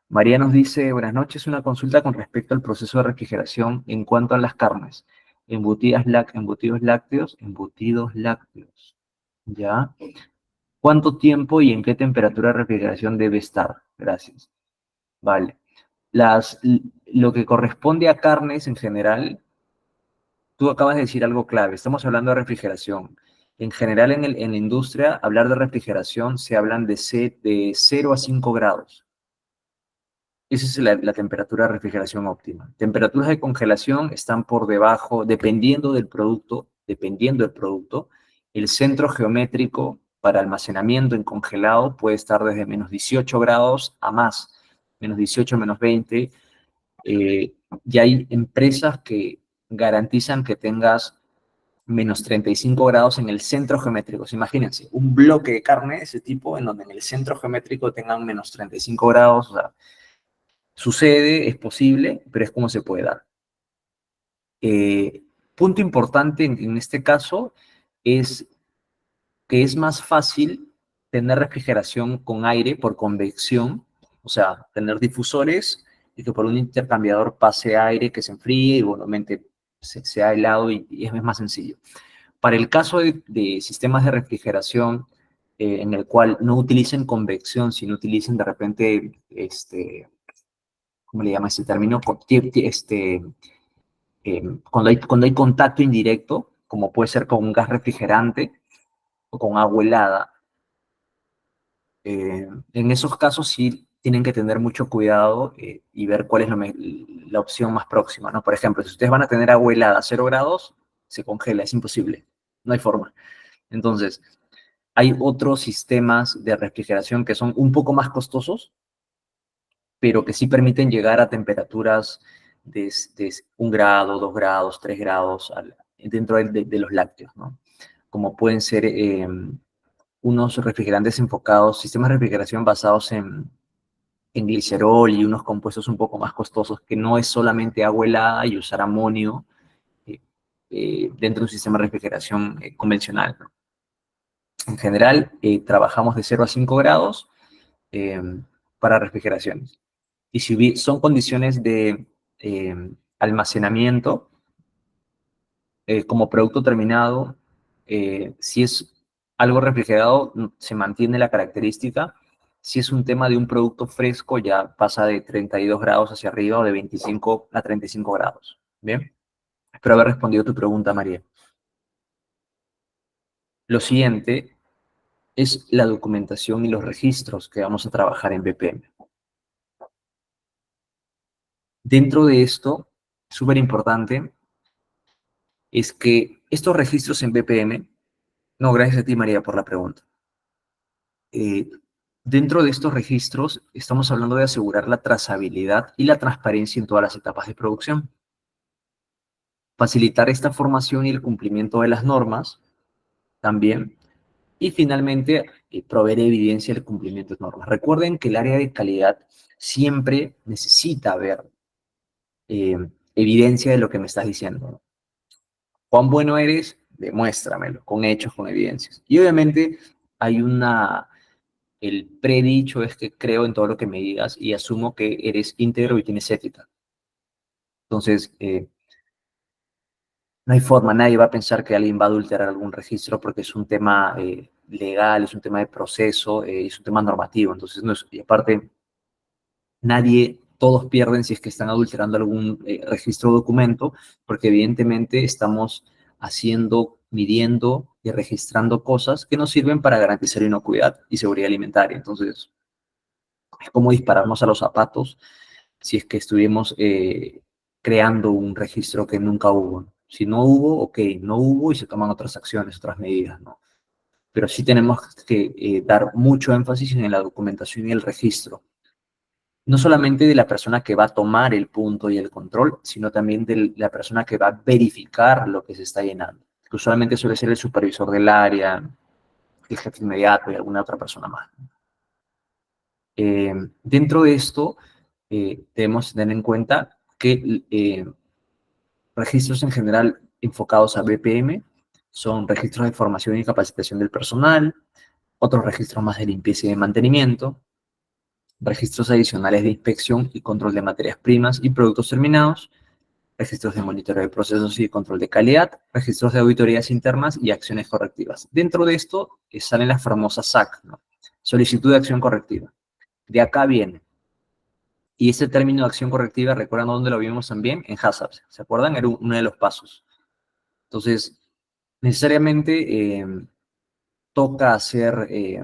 María nos dice, buenas noches, una consulta con respecto al proceso de refrigeración en cuanto a las carnes. Embutidos lácteos, ¿ya? ¿Cuánto tiempo y en qué temperatura de refrigeración debe estar? Gracias. Vale. Lo que corresponde a carnes en general, tú acabas de decir algo clave, estamos hablando de refrigeración. En general en la industria, hablar de refrigeración se hablan de 0 a 5 grados. Esa es la temperatura de refrigeración óptima. Temperaturas de congelación están por debajo, dependiendo del producto, el centro geométrico para almacenamiento en congelado puede estar desde menos 18 grados a más, menos 18, menos 20. Y hay empresas que garantizan que tengas menos 35 grados en el centro geométrico. Imagínense, un bloque de carne de ese tipo en donde en el centro geométrico tengan menos 35 grados, o sea, sucede, es posible, pero es como se puede dar. Punto importante en este caso es que es más fácil tener refrigeración con aire por convección, o sea, tener difusores y que por un intercambiador pase aire que se enfríe y igualmente sea helado y es más sencillo. Para el caso de sistemas de refrigeración en el cual no utilicen convección, sino utilicen de repente ¿cómo le llama ese término? Cuando hay contacto indirecto, como puede ser con un gas refrigerante o con agua helada, en esos casos sí tienen que tener mucho cuidado y ver cuál es la opción más próxima, ¿no? Por ejemplo, si ustedes van a tener agua helada a 0 grados, se congela, es imposible, no hay forma. Entonces, hay otros sistemas de refrigeración que son un poco más costosos, pero que sí permiten llegar a temperaturas de 1 grado, 2 grados, 3 grados dentro de los lácteos, ¿no? Como pueden ser unos refrigerantes enfocados, sistemas de refrigeración basados en glicerol y unos compuestos un poco más costosos, que no es solamente agua helada y usar amonio eh, dentro de un sistema de refrigeración convencional, ¿no? En general, trabajamos de 0 a 5 grados eh, para refrigeraciones. Y si son condiciones de almacenamiento como producto terminado, si es algo refrigerado, se mantiene la característica. Si es un tema de un producto fresco, ya pasa de 32 grados hacia arriba o de 25 a 35 grados. Bien, espero haber respondido tu pregunta, María. Lo siguiente es la documentación y los registros que vamos a trabajar en BPM. Dentro de esto, súper importante, es que estos registros en BPM, no, gracias a ti María por la pregunta. Eh, Dentro de estos registros estamos hablando de asegurar la trazabilidad y la transparencia en todas las etapas de producción, facilitar esta formación y el cumplimiento de las normas también, y finalmente proveer evidencia del cumplimiento de normas. Recuerden que el área de calidad siempre necesita ver eh, evidencia de lo que me estás diciendo, ¿no? ¿Cuán bueno eres? Demuéstramelo, con hechos, con evidencias. Y obviamente hay el predicho es que creo en todo lo que me digas y asumo que eres íntegro y tienes ética. Entonces, no hay forma, nadie va a pensar que alguien va a adulterar algún registro porque es un tema legal, es un tema de proceso, es un tema normativo. Entonces, no es, y aparte, todos pierden si es que están adulterando algún registro o documento, porque evidentemente estamos haciendo, midiendo y registrando cosas que nos sirven para garantizar inocuidad y seguridad alimentaria. Entonces, es como dispararnos a los zapatos si es que estuvimos creando un registro que nunca hubo. Si no hubo, ok, no hubo y se toman otras acciones, otras medidas, ¿no? Pero sí tenemos que dar mucho énfasis en la documentación y el registro. No solamente de la persona que va a tomar el punto y el control, sino también de la persona que va a verificar lo que se está llenando, que usualmente suele ser el supervisor del área, el jefe inmediato y alguna otra persona más. Dentro de esto, debemos tener en cuenta que registros en general enfocados a BPM son registros de formación y capacitación del personal, otros registros más de limpieza y de mantenimiento, registros adicionales de inspección y control de materias primas y productos terminados, registros de monitoreo de procesos y control de calidad, registros de auditorías internas y acciones correctivas. Dentro de esto salen las famosas SAC, ¿no? Solicitud de acción correctiva. De acá viene. Y ese término de acción correctiva, ¿recuerdan dónde lo vimos también? En HACCP. ¿Se acuerdan? Era uno de los pasos. Entonces, necesariamente toca hacer, eh,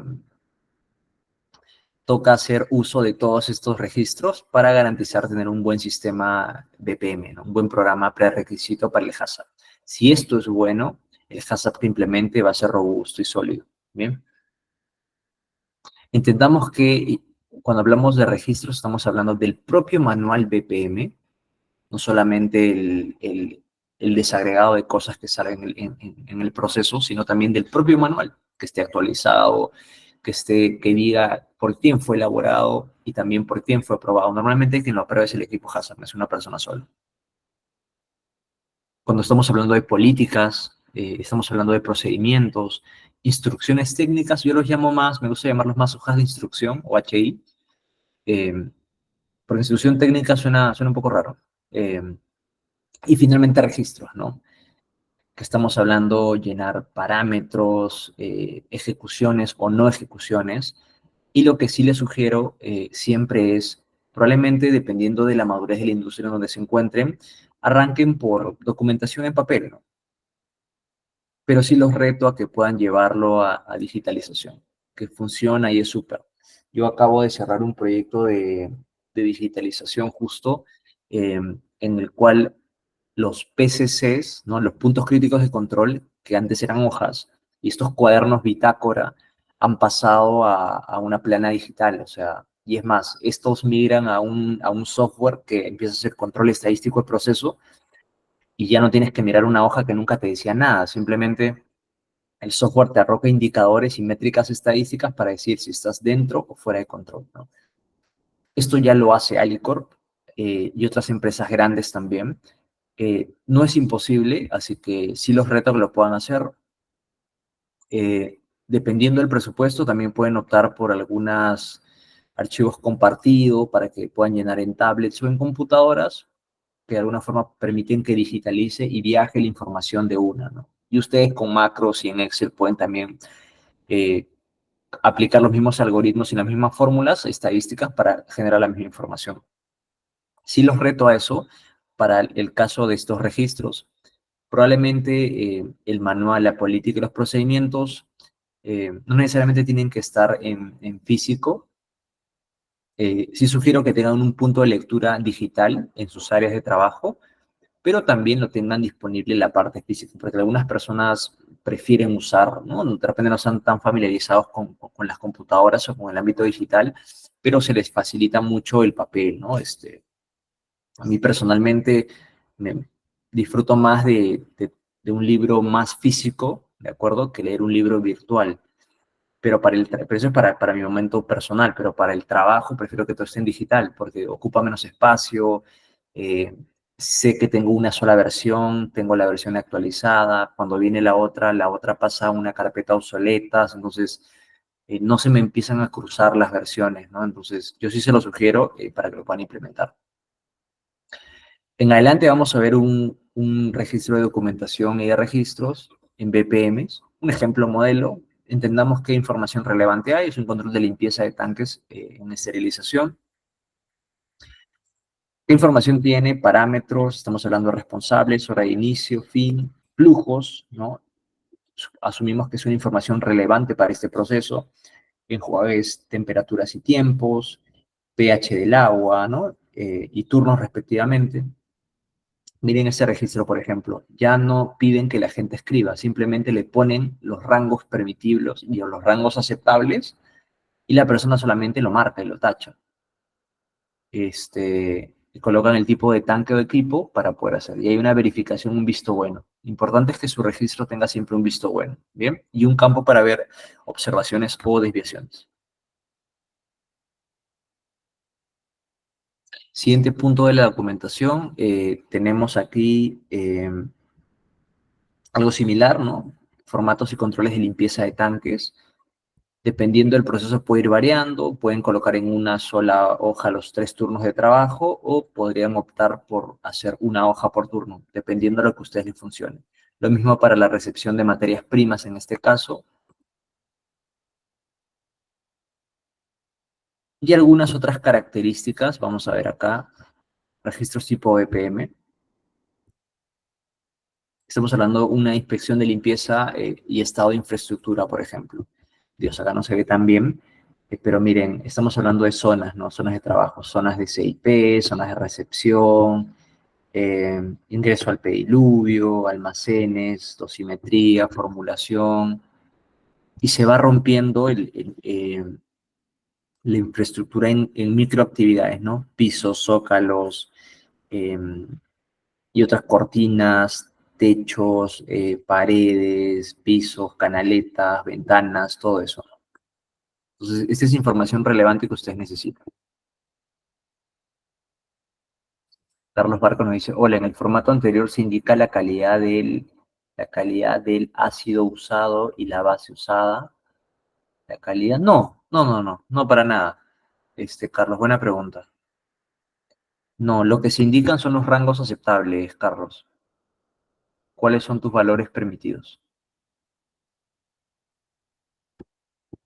toca hacer uso de todos estos registros para garantizar tener un buen sistema BPM, ¿no? Un buen programa prerequisito para el HACCP. Si esto es bueno, el HACCP que implemente va a ser robusto y sólido. Bien. Entendamos que cuando hablamos de registros estamos hablando del propio manual BPM, no solamente el desagregado de cosas que salen en el proceso, sino también del propio manual, que esté actualizado, que diga por quién fue elaborado y también por quién fue aprobado. Normalmente quien lo aprueba es el equipo Hazard, no es una persona sola. Cuando estamos hablando de políticas, estamos hablando de procedimientos, instrucciones técnicas, yo los llamo más, me gusta llamarlos más hojas de instrucción o HI, porque instrucción técnica suena un poco raro. Y finalmente registros, ¿no? Que estamos hablando llenar parámetros, ejecuciones o no ejecuciones. Y lo que sí les sugiero siempre es, probablemente dependiendo de la madurez de la industria en donde se encuentren, arranquen por documentación en papel, ¿no? Pero sí los reto a que puedan llevarlo a digitalización, que funciona y es súper. Yo acabo de cerrar un proyecto de digitalización justo en el cual los PCCs, ¿no? Los puntos críticos de control, que antes eran hojas, y estos cuadernos bitácora han pasado a una plana digital, o sea, y es más, estos migran a un software que empieza a hacer control estadístico del proceso y ya no tienes que mirar una hoja que nunca te decía nada, simplemente el software te arroja indicadores y métricas estadísticas para decir si estás dentro o fuera de control, ¿no? Esto ya lo hace Alicorp y otras empresas grandes también. No es imposible, así que sí los reto que lo puedan hacer. Dependiendo del presupuesto, también pueden optar por algunos archivos compartidos para que puedan llenar en tablets o en computadoras, que de alguna forma permiten que digitalice y viaje la información de una, ¿no? Y ustedes con macros y en Excel pueden también eh, aplicar los mismos algoritmos y las mismas fórmulas estadísticas para generar la misma información. Sí los reto a eso para el caso de estos registros. Probablemente el manual, la política y los procedimientos no necesariamente tienen que estar en físico. Sí sugiero que tengan un punto de lectura digital en sus áreas de trabajo pero también lo tengan disponible en la parte física, porque algunas personas prefieren usar, ¿no? De repente no están tan familiarizados con las computadoras o con el ámbito digital, pero se les facilita mucho el papel, ¿no? A mí personalmente me disfruto más de un libro más físico, ¿de acuerdo? Que leer un libro virtual. Pero eso es para mi momento personal, pero para el trabajo prefiero que todo esté en digital, porque ocupa menos espacio, eh, sé que tengo una sola versión, tengo la versión actualizada, cuando viene la otra pasa a una carpeta obsoleta, entonces no se me empiezan a cruzar las versiones, ¿no? Entonces yo sí se lo sugiero para que lo puedan implementar. En adelante vamos a ver un registro de documentación y de registros en BPMs. Un ejemplo modelo. Entendamos qué información relevante hay. Es un control de limpieza de tanques en esterilización. ¿Qué información tiene? Parámetros, estamos hablando de responsables, hora de inicio, fin, flujos, ¿no? Asumimos que es una información relevante para este proceso. Enjuagues, temperaturas y tiempos, pH del agua, ¿no? Y turnos respectivamente. Miren ese registro, por ejemplo, ya no piden que la gente escriba, simplemente le ponen los rangos permitibles y los rangos aceptables y la persona solamente lo marca y lo tacha. Y colocan el tipo de tanque o equipo para poder hacer. Y hay una verificación, un visto bueno. Importante es que su registro tenga siempre un visto bueno, ¿bien? Y un campo para ver observaciones o desviaciones. Siguiente punto de la documentación, tenemos aquí algo similar, ¿no? Formatos y controles de limpieza de tanques. Dependiendo del proceso puede ir variando, pueden colocar en una sola hoja los 3 turnos de trabajo o podrían optar por hacer una hoja por turno, dependiendo de lo que a ustedes les funcione. Lo mismo para la recepción de materias primas en este caso y algunas otras características, vamos a ver acá, registros tipo BPM. Estamos hablando de una inspección de limpieza y estado de infraestructura, por ejemplo. Dios, acá no se ve tan bien, pero miren, estamos hablando de zonas, ¿no? Zonas de trabajo, zonas de CIP, zonas de recepción, ingreso al pediluvio, almacenes, dosimetría, formulación, y se va rompiendo la infraestructura en microactividades, ¿no? Pisos, zócalos, eh, y otras cortinas, techos, paredes, pisos, canaletas, ventanas, todo eso. Entonces, esta es información relevante que ustedes necesitan. Carlos Barco nos dice, hola, en el formato anterior se indica la calidad del ácido usado y la base usada. La calidad, no para nada. Carlos, buena pregunta. No, lo que se indican son los rangos aceptables, Carlos. ¿Cuáles son tus valores permitidos?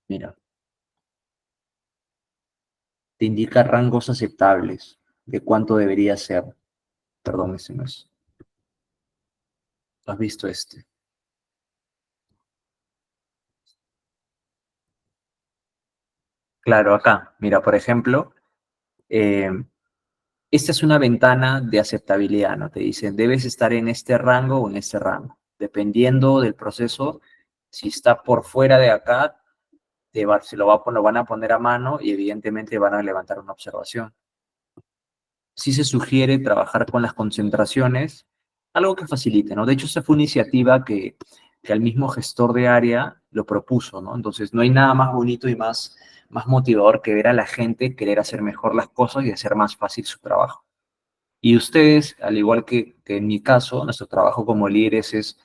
Mira, te indica rangos aceptables de cuánto debería ser. Perdón, ese no es. ¿Has visto este? Claro, acá. Mira, por ejemplo, eh, esta es una ventana de aceptabilidad, ¿no? Te dicen, debes estar en este rango o en este rango. Dependiendo del proceso, si está por fuera de acá, se lo van a poner a mano y evidentemente van a levantar una observación. Sí se sugiere trabajar con las concentraciones, algo que facilite, ¿no? De hecho, esa fue una iniciativa que el mismo gestor de área lo propuso, ¿no? Entonces, no hay nada más bonito y más motivador que ver a la gente querer hacer mejor las cosas y hacer más fácil su trabajo. Y ustedes, al igual que en mi caso, nuestro trabajo como líderes es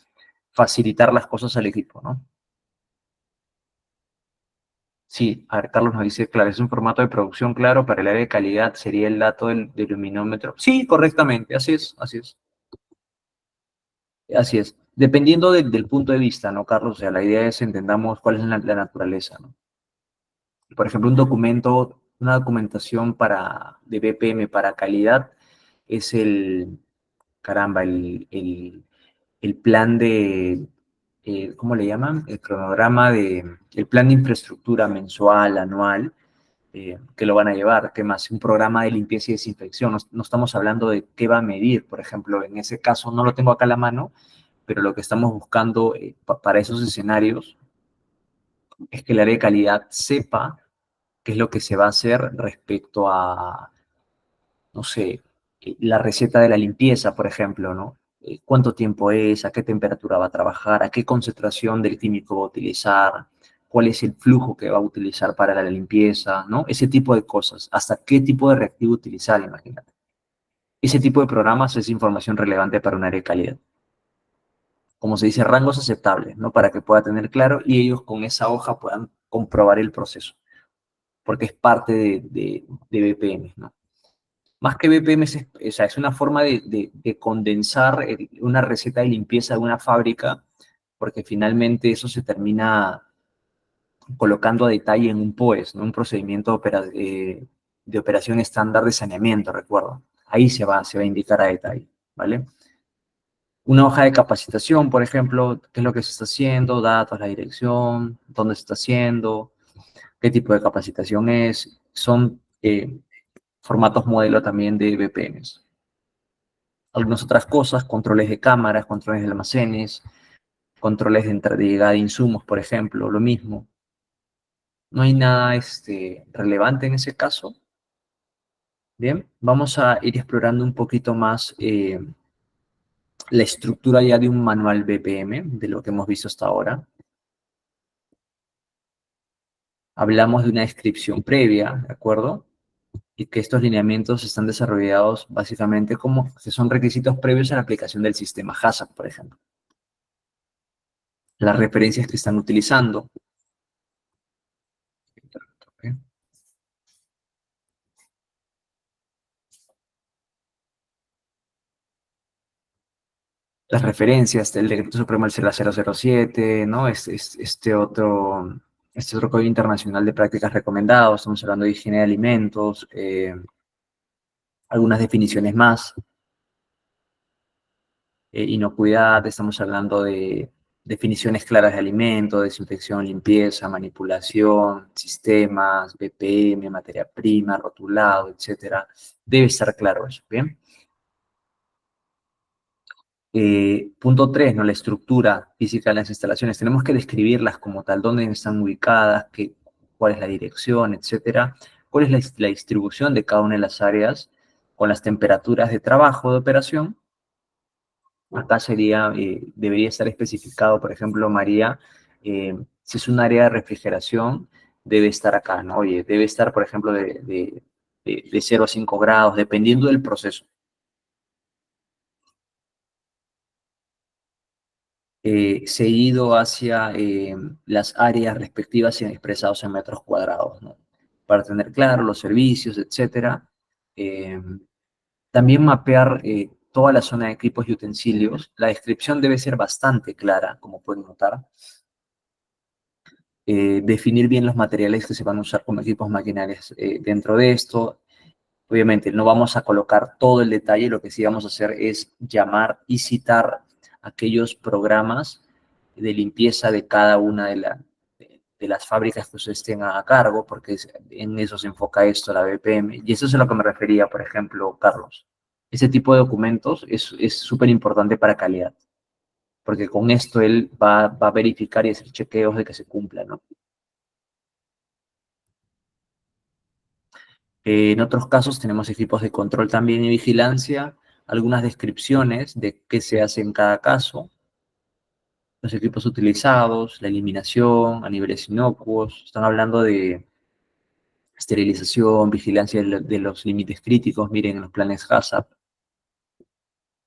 facilitar las cosas al equipo, ¿no? Sí, a ver, Carlos nos dice, claro, es un formato de producción claro para el área de calidad, sería el dato del luminómetro. Sí, correctamente, así es, así es. Así es. Dependiendo del punto de vista, ¿no, Carlos? O sea, la idea es entendamos cuál es la naturaleza, ¿no? Por ejemplo, una documentación de BPM para calidad es caramba, el plan ¿cómo le llaman? El plan de infraestructura mensual, anual, que lo van a llevar. ¿Qué más? Un programa de limpieza y desinfección. No, no estamos hablando de qué va a medir, por ejemplo. En ese caso no lo tengo acá a la mano, pero lo que estamos buscando para esos escenarios es que el área de calidad sepa qué es lo que se va a hacer respecto a, no sé, la receta de la limpieza, por ejemplo, ¿no? Cuánto tiempo es, a qué temperatura va a trabajar, a qué concentración del químico va a utilizar, cuál es el flujo que va a utilizar para la limpieza, ¿no? Ese tipo de cosas, hasta qué tipo de reactivo utilizar, imagínate. Ese tipo de programas es información relevante para un área de calidad. Como se dice, rangos aceptables, ¿no? Para que pueda tener claro y ellos con esa hoja puedan comprobar el proceso, porque es parte de BPM, ¿no? Más que BPM, o sea, es una forma de condensar una receta de limpieza de una fábrica, porque finalmente eso se termina colocando a detalle en un POES, ¿no? Un procedimiento de operación estándar de saneamiento, recuerdo. Ahí se va a indicar a detalle, ¿vale? Una hoja de capacitación, por ejemplo, qué es lo que se está haciendo, datos, la dirección, dónde se está haciendo, qué tipo de capacitación es. Son formatos modelo también de VPNs. Algunas otras cosas, controles de cámaras, controles de almacenes, controles de entrada y llegada de insumos, por ejemplo, lo mismo. No hay nada relevante en ese caso. Bien, vamos a ir explorando un poquito más la estructura ya de un manual BPM, de lo que hemos visto hasta ahora. Hablamos de una descripción previa, ¿de acuerdo? Y que estos lineamientos están desarrollados básicamente como que son requisitos previos a la aplicación del sistema HACCP, por ejemplo. Las referencias que están utilizando. ¿Okay? Las referencias del Decreto Supremo del 007, ¿no? Este otro Código Internacional de Prácticas Recomendados, estamos hablando de higiene de alimentos, algunas definiciones más, inocuidad, estamos hablando de definiciones claras de alimento, desinfección, limpieza, manipulación, sistemas, BPM, materia prima, rotulado, etcétera. Debe estar claro eso, ¿bien? Punto 3, ¿no? La estructura física de las instalaciones. Tenemos que describirlas como tal, dónde están ubicadas, cuál es la dirección, etcétera. Cuál es la distribución de cada una de las áreas con las temperaturas de trabajo de operación. Acá debería estar especificado, por ejemplo, María, si es un área de refrigeración, debe estar acá, ¿no? Oye, debe estar, por ejemplo, de 0 a 5 grados, dependiendo del proceso. Seguido hacia las áreas respectivas y expresados en metros cuadrados, ¿no? Para tener claro los servicios, etcétera. Eh, También mapear toda la zona de equipos y utensilios. La descripción debe ser bastante clara, como pueden notar. Definir bien los materiales que se van a usar como equipos maquinarios dentro de esto. Obviamente no vamos a colocar todo el detalle, lo que sí vamos a hacer es llamar y citar aquellos programas de limpieza de cada una de las fábricas que ustedes tengan a cargo, porque en eso se enfoca esto, la BPM. Y eso es a lo que me refería, por ejemplo, Carlos. Ese tipo de documentos es súper importante para calidad, porque con esto él va a verificar y hacer chequeos de que se cumpla, ¿no? En otros casos tenemos equipos de control también y vigilancia, algunas descripciones de qué se hace en cada caso, los equipos utilizados, la eliminación a niveles inocuos, están hablando de esterilización, vigilancia de los límites críticos, miren en los planes HACCP,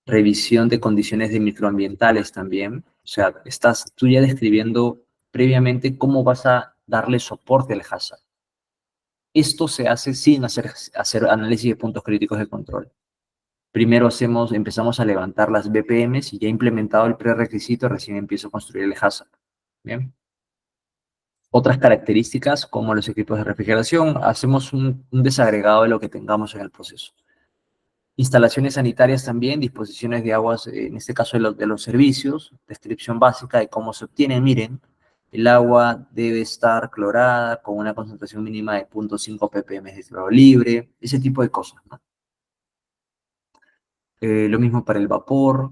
revisión de condiciones de microambientales también, o sea, estás tú ya describiendo previamente cómo vas a darle soporte al HACCP. Esto se hace sin hacer análisis de puntos críticos de control. Primero empezamos a levantar las BPMs y ya implementado el prerequisito, recién empiezo a construir el HACCP. Bien. Otras características, como los equipos de refrigeración, hacemos un desagregado de lo que tengamos en el proceso. Instalaciones sanitarias también, disposiciones de aguas, en este caso de los servicios, descripción básica de cómo se obtienen. Miren, El agua debe estar clorada con una concentración mínima de 0.5 ppm de cloro libre, ese tipo de cosas, ¿no? Lo mismo para el vapor,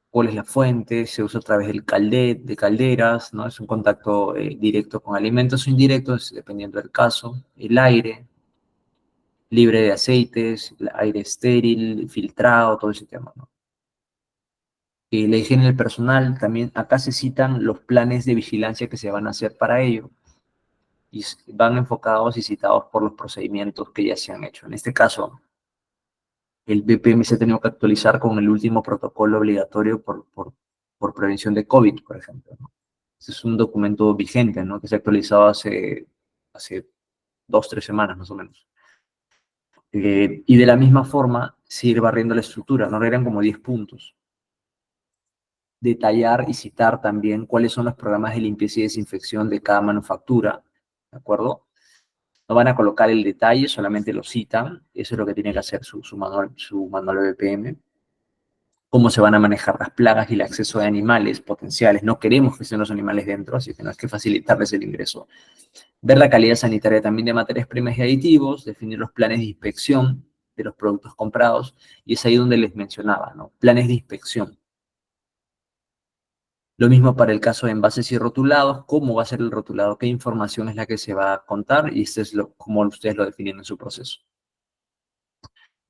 cuál es la fuente, se usa a través de calderas, ¿no? Es un contacto directo con alimentos o indirectos, dependiendo del caso. El aire, libre de aceites, el aire estéril, filtrado, todo ese tema, ¿no? La higiene del personal, también acá se citan los planes de vigilancia que se van a hacer para ello y van enfocados y citados por los procedimientos que ya se han hecho. En este caso, el BPM se ha tenido que actualizar con el último protocolo obligatorio por prevención de COVID, por ejemplo, ¿no? Este es un documento vigente, ¿no? Que se ha actualizado hace 2, 3 semanas más o menos. Y de la misma forma, seguir barriendo la estructura, ¿no? Eran como 10 puntos. Detallar y citar también cuáles son los programas de limpieza y desinfección de cada manufactura, ¿de acuerdo? No van a colocar el detalle, solamente lo citan, eso es lo que tiene que hacer su manual BPM. Cómo se van a manejar las plagas y el acceso de animales potenciales. No queremos que estén los animales dentro, así que no hay que facilitarles el ingreso. Ver la calidad sanitaria también de materias primas y aditivos, definir los planes de inspección de los productos comprados, y es ahí donde les mencionaba, ¿no? Planes de inspección. Lo mismo para el caso de envases y rotulados, cómo va a ser el rotulado, qué información es la que se va a contar, y este es cómo ustedes lo definen en su proceso.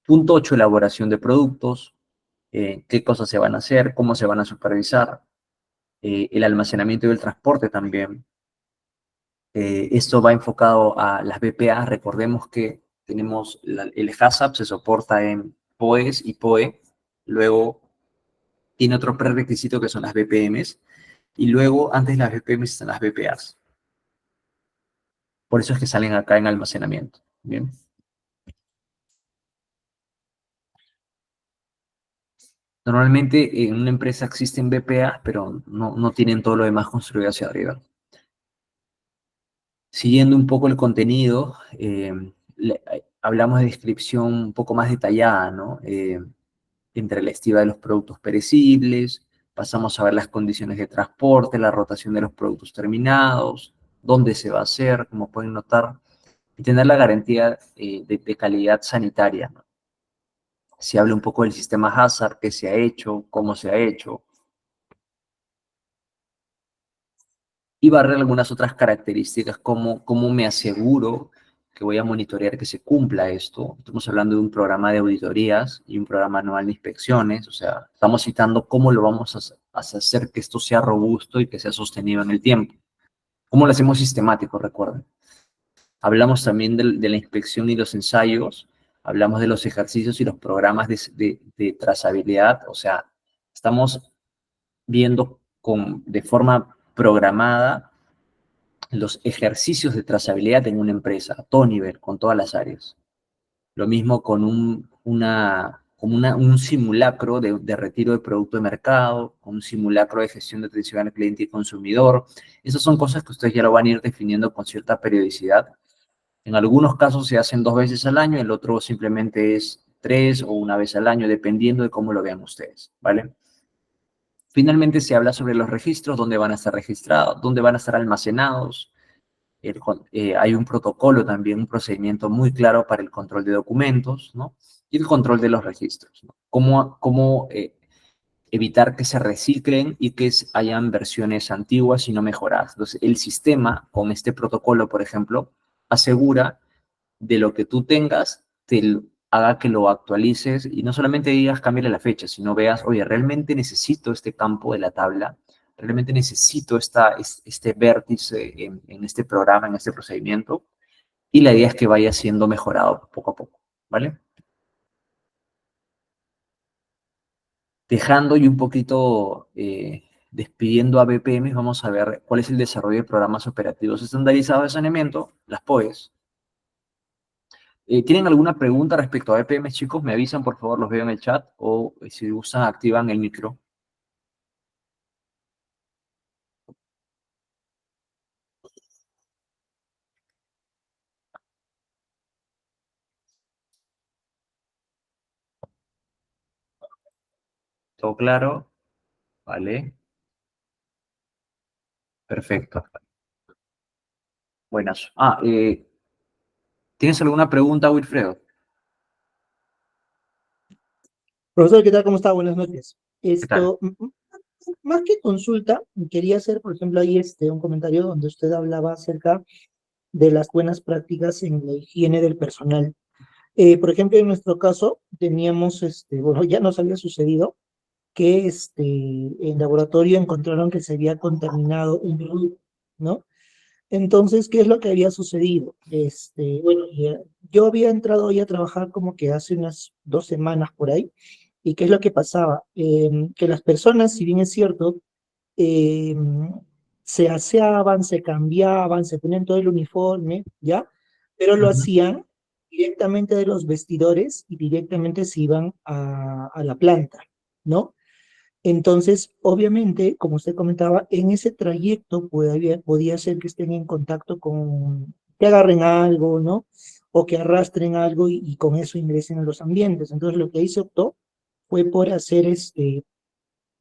Punto 8, elaboración de productos, qué cosas se van a hacer, cómo se van a supervisar, el almacenamiento y el transporte también. Esto va enfocado a las BPA. Recordemos que tenemos el HACCP, se soporta en POEs y POE. Luego tiene otro prerequisito que son las BPMs. Y luego, antes de las BPMs, están las BPAs. Por eso es que salen acá en almacenamiento. Bien. Normalmente en una empresa existen BPA, pero no tienen todo lo demás construido hacia arriba. Siguiendo un poco el contenido, hablamos de descripción un poco más detallada, ¿no? Entre la estiva de los productos perecibles, pasamos a ver las condiciones de transporte, la rotación de los productos terminados, dónde se va a hacer, como pueden notar, y tener la garantía de calidad sanitaria, ¿no? Se habla un poco del sistema Hazard, qué se ha hecho, cómo se ha hecho, y barrer algunas otras características, como cómo me aseguro que voy a monitorear que se cumpla esto. Estamos hablando de un programa de auditorías y un programa anual de inspecciones, o sea, estamos citando cómo lo vamos a hacer que esto sea robusto y que sea sostenido en el tiempo. ¿Cómo lo hacemos sistemático? Recuerden. Hablamos también de la inspección y los ensayos, hablamos de los ejercicios y los programas de trazabilidad, o sea, estamos viendo de forma programada los ejercicios de trazabilidad en una empresa, a todo nivel, con todas las áreas. Lo mismo con un simulacro de retiro de producto de mercado, con un simulacro de gestión de atención al cliente y consumidor. Esas son cosas que ustedes ya lo van a ir definiendo con cierta periodicidad. En algunos casos se hacen 2 veces al año, el otro simplemente es 3 o una vez al año, dependiendo de cómo lo vean ustedes, ¿vale? Finalmente se habla sobre los registros, dónde van a estar registrados, dónde van a estar almacenados. Hay un protocolo también, un procedimiento muy claro para el control de documentos, ¿no? Y el control de los registros, ¿no? Cómo evitar que se reciclen y que hayan versiones antiguas y no mejoradas. Entonces, el sistema con este protocolo, por ejemplo, asegura de lo que tú tengas, haga que lo actualices y no solamente digas cámbiale la fecha, sino veas, oye, realmente necesito este campo de la tabla, realmente necesito este vértice en este programa, en este procedimiento, y la idea es que vaya siendo mejorado poco a poco, ¿vale? Dejando y un poquito despidiendo a BPM, vamos a ver cuál es el desarrollo de programas operativos estandarizados de saneamiento, las POEs. ¿Tienen alguna pregunta respecto a BPM, chicos? Me avisan, por favor, los veo en el chat o si gustan, activan el micro. ¿Todo claro? Vale. Perfecto. Buenas. ¿Tienes alguna pregunta, Wilfredo? Profesor, ¿qué tal? ¿Cómo está? Buenas noches. ¿Qué tal? Más que consulta, quería hacer, por ejemplo, ahí un comentario donde usted hablaba acerca de las buenas prácticas en la higiene del personal. Por ejemplo, en nuestro caso, teníamos, bueno, ya nos había sucedido que en laboratorio encontraron que se había contaminado un producto, ¿no? Entonces, ¿qué es lo que había sucedido? Bueno, yo había entrado ahí a trabajar como que hace unas 2 semanas por ahí. ¿Y qué es lo que pasaba? Que las personas, si bien es cierto, eh, se aseaban, se cambiaban, se ponían todo el uniforme, ¿ya? Pero lo Ujú. hacían directamente de los vestidores y directamente se iban a la planta, ¿no? Entonces, obviamente, como usted comentaba, en ese trayecto podía ser que estén en contacto con, que agarren algo, ¿no? O que arrastren algo y con eso ingresen a los ambientes. Entonces, lo que ahí se optó fue por hacer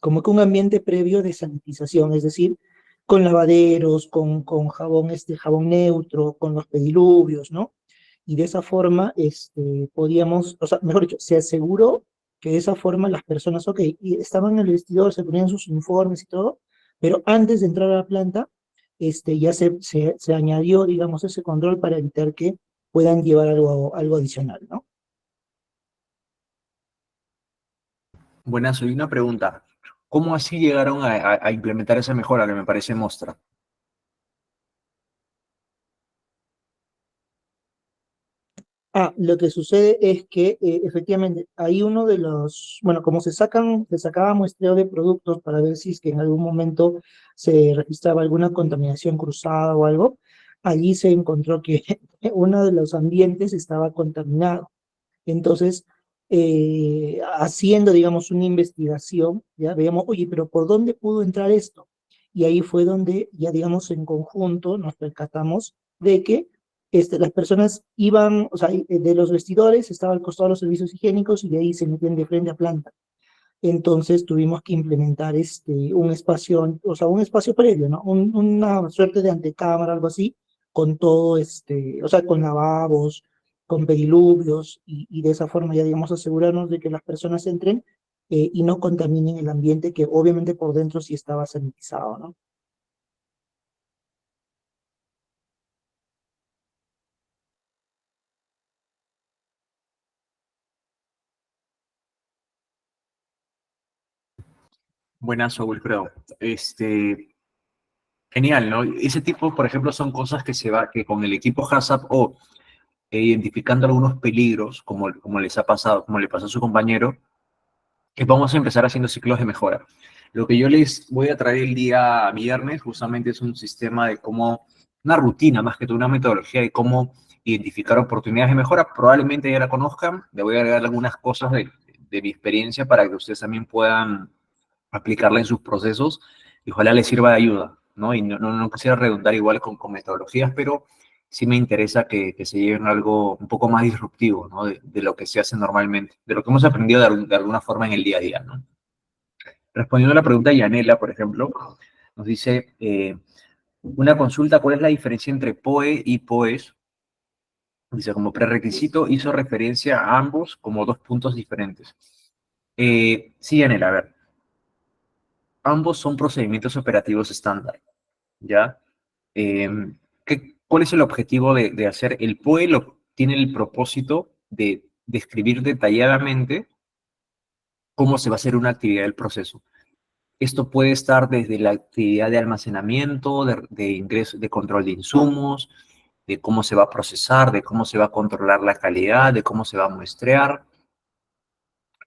como que un ambiente previo de sanitización, es decir, con lavaderos, con jabón, jabón neutro, con los pediluvios, ¿no? Y de esa forma, podíamos, o sea, mejor dicho, se aseguró que de esa forma las personas, ok, y estaban en el vestidor, se ponían sus uniformes y todo, pero antes de entrar a la planta, ya se añadió, digamos, ese control para evitar que puedan llevar algo adicional, ¿no? Buenas, y una pregunta. ¿Cómo así llegaron a implementar esa mejora que me parece mostra? Lo que sucede es que efectivamente hay uno de los, bueno, como se sacaba muestreo de productos para ver si es que en algún momento se registraba alguna contaminación cruzada o algo, allí se encontró que uno de los ambientes estaba contaminado. Entonces, haciendo, digamos, una investigación, ya veíamos, oye, pero ¿por dónde pudo entrar esto? Y ahí fue donde ya, digamos, en conjunto nos percatamos de que las personas iban, o sea, de los vestidores estaba al costado de los servicios higiénicos y de ahí se metían de frente a planta. Entonces tuvimos que implementar un espacio, o sea, un espacio previo, ¿no? Una suerte de antecámara, algo así, con todo, o sea, con lavabos, con pediluvios, y de esa forma ya, digamos, asegurarnos de que las personas entren y no contaminen el ambiente, que obviamente por dentro sí estaba sanitizado, ¿no? Buenas, Wilfredo. Genial, ¿no? Ese tipo, por ejemplo, son cosas que con el equipo HACCP o identificando algunos peligros, como les ha pasado, como le pasó a su compañero, que vamos a empezar haciendo ciclos de mejora. Lo que yo les voy a traer el día viernes justamente es un sistema de cómo, una rutina más que todo, una metodología de cómo identificar oportunidades de mejora. Probablemente ya la conozcan, le voy a agregar algunas cosas de mi experiencia para que ustedes también puedan aplicarla en sus procesos y ojalá les sirva de ayuda, ¿no? Y no quisiera redundar igual con metodologías, pero sí me interesa que se lleven algo un poco más disruptivo, ¿no? De lo que se hace normalmente, de lo que hemos aprendido de alguna forma en el día a día, ¿no? Respondiendo a la pregunta de Yanela, por ejemplo, nos dice, una consulta, ¿cuál es la diferencia entre POE y POES? Dice, como prerequisito hizo referencia a ambos como dos puntos diferentes. Sí, Yanela, a ver, ambos son procedimientos operativos estándar, ¿ya? Eh, ¿Cuál es el objetivo de hacer? El POE tiene el propósito de describir detalladamente cómo se va a hacer una actividad del proceso. Esto puede estar desde la actividad de almacenamiento, de ingreso, de control de insumos, de cómo se va a procesar, de cómo se va a controlar la calidad, de cómo se va a muestrear,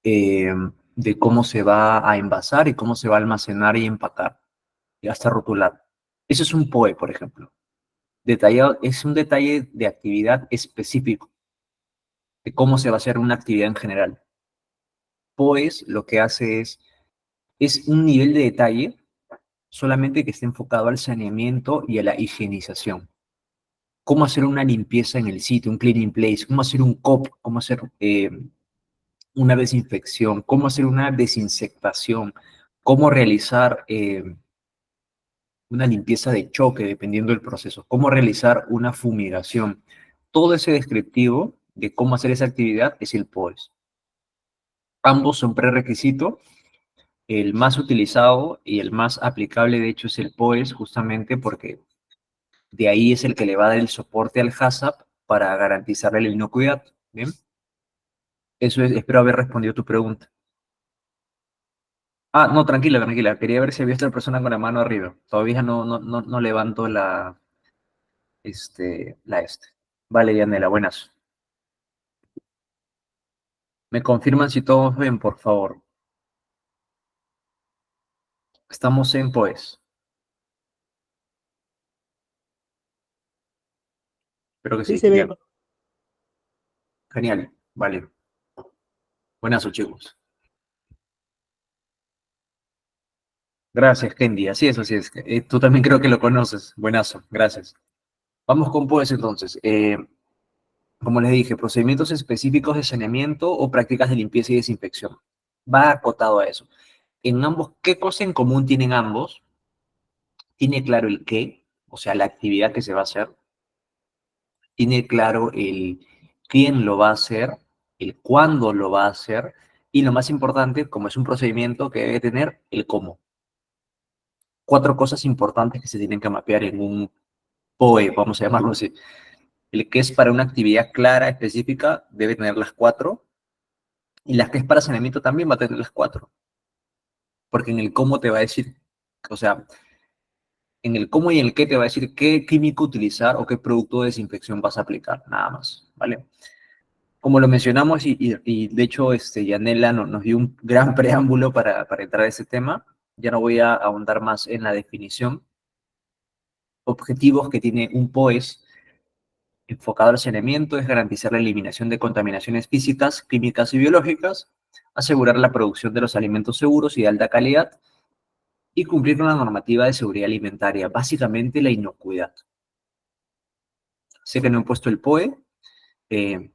eh, de cómo se va a envasar y cómo se va a almacenar y empacar, y hasta rotular. Eso es un POE, por ejemplo. Detallado, es un detalle de actividad específico, de cómo se va a hacer una actividad en general. POES lo que hace es un nivel de detalle solamente que esté enfocado al saneamiento y a la higienización. Cómo hacer una limpieza en el sitio, un cleaning place, cómo hacer un COP, cómo hacer una desinfección, cómo hacer una desinsectación, cómo realizar una limpieza de choque, dependiendo del proceso, cómo realizar una fumigación. Todo ese descriptivo de cómo hacer esa actividad es el POES. Ambos son prerequisito. El más utilizado y el más aplicable, de hecho, es el POES, justamente porque de ahí es el que le va a dar el soporte al HACCP para garantizarle la inocuidad. ¿Bien? Eso es, espero haber respondido tu pregunta. Ah, no, tranquila, tranquila. Quería ver si había otra persona con la mano arriba. Todavía no levanto la. Vale, Yanela, buenas. ¿Me confirman si todos ven, por favor? Estamos en POES. Espero que Sí sí. se ve. Bien. Genial. Vale. Buenas, chicos. Gracias, Kendi. Así es. Tú también creo que lo conoces. Buenazo. Gracias. Vamos con POES entonces. Como les dije, procedimientos específicos de saneamiento o prácticas de limpieza y desinfección. Va acotado a eso. En ambos, ¿qué cosa en común tienen ambos? Tiene claro el qué, o sea, la actividad que se va a hacer. Tiene claro el quién lo va a hacer, el cuándo lo va a hacer, y lo más importante, como es un procedimiento que debe tener, el cómo. Cuatro cosas importantes que se tienen que mapear en un POE, vamos a llamarlo así. El que es para una actividad clara, específica, debe tener las cuatro, y las que es para saneamiento también va a tener las cuatro, porque en el cómo te va a decir, o sea, en el cómo y en el qué te va a decir qué químico utilizar o qué producto de desinfección vas a aplicar, nada más, ¿vale? Como lo mencionamos y de hecho Yanela nos dio un gran preámbulo para entrar a ese tema, ya no voy a ahondar más en la definición. Objetivos que tiene un POES enfocado al saneamiento es garantizar la eliminación de contaminaciones físicas, químicas y biológicas, asegurar la producción de los alimentos seguros y de alta calidad y cumplir con la normativa de seguridad alimentaria, básicamente la inocuidad. Sé que no he puesto el POE, eh,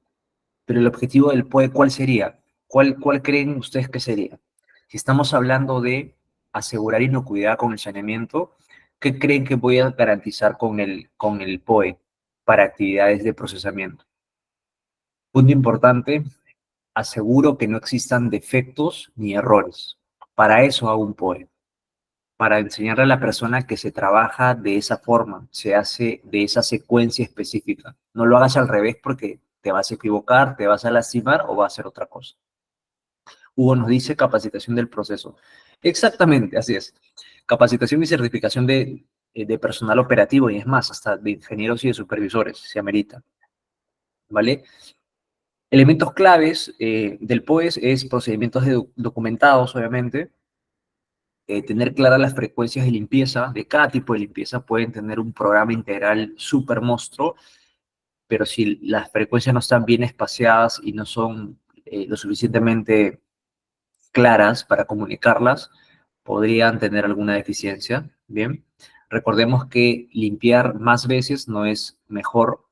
pero el objetivo del POE, ¿cuál sería? ¿Cuál creen ustedes que sería? Si estamos hablando de asegurar inocuidad con el saneamiento, ¿qué creen que voy a garantizar con el POE para actividades de procesamiento? Punto importante, aseguro que no existan defectos ni errores. Para eso hago un POE, para enseñarle a la persona que se trabaja de esa forma, se hace de esa secuencia específica. No lo hagas al revés porque te vas a equivocar, te vas a lastimar o va a hacer otra cosa. Hugo nos dice capacitación del proceso. Exactamente, así es. Capacitación y certificación de personal operativo y es más, hasta de ingenieros y de supervisores, se amerita. ¿Vale? Elementos claves del POES es procedimientos documentados, obviamente, tener claras las frecuencias de limpieza, de cada tipo de limpieza, pueden tener un programa integral súper monstruo, pero si las frecuencias no están bien espaciadas y no son lo suficientemente claras para comunicarlas, podrían tener alguna deficiencia. Bien, recordemos que limpiar más veces no es mejor,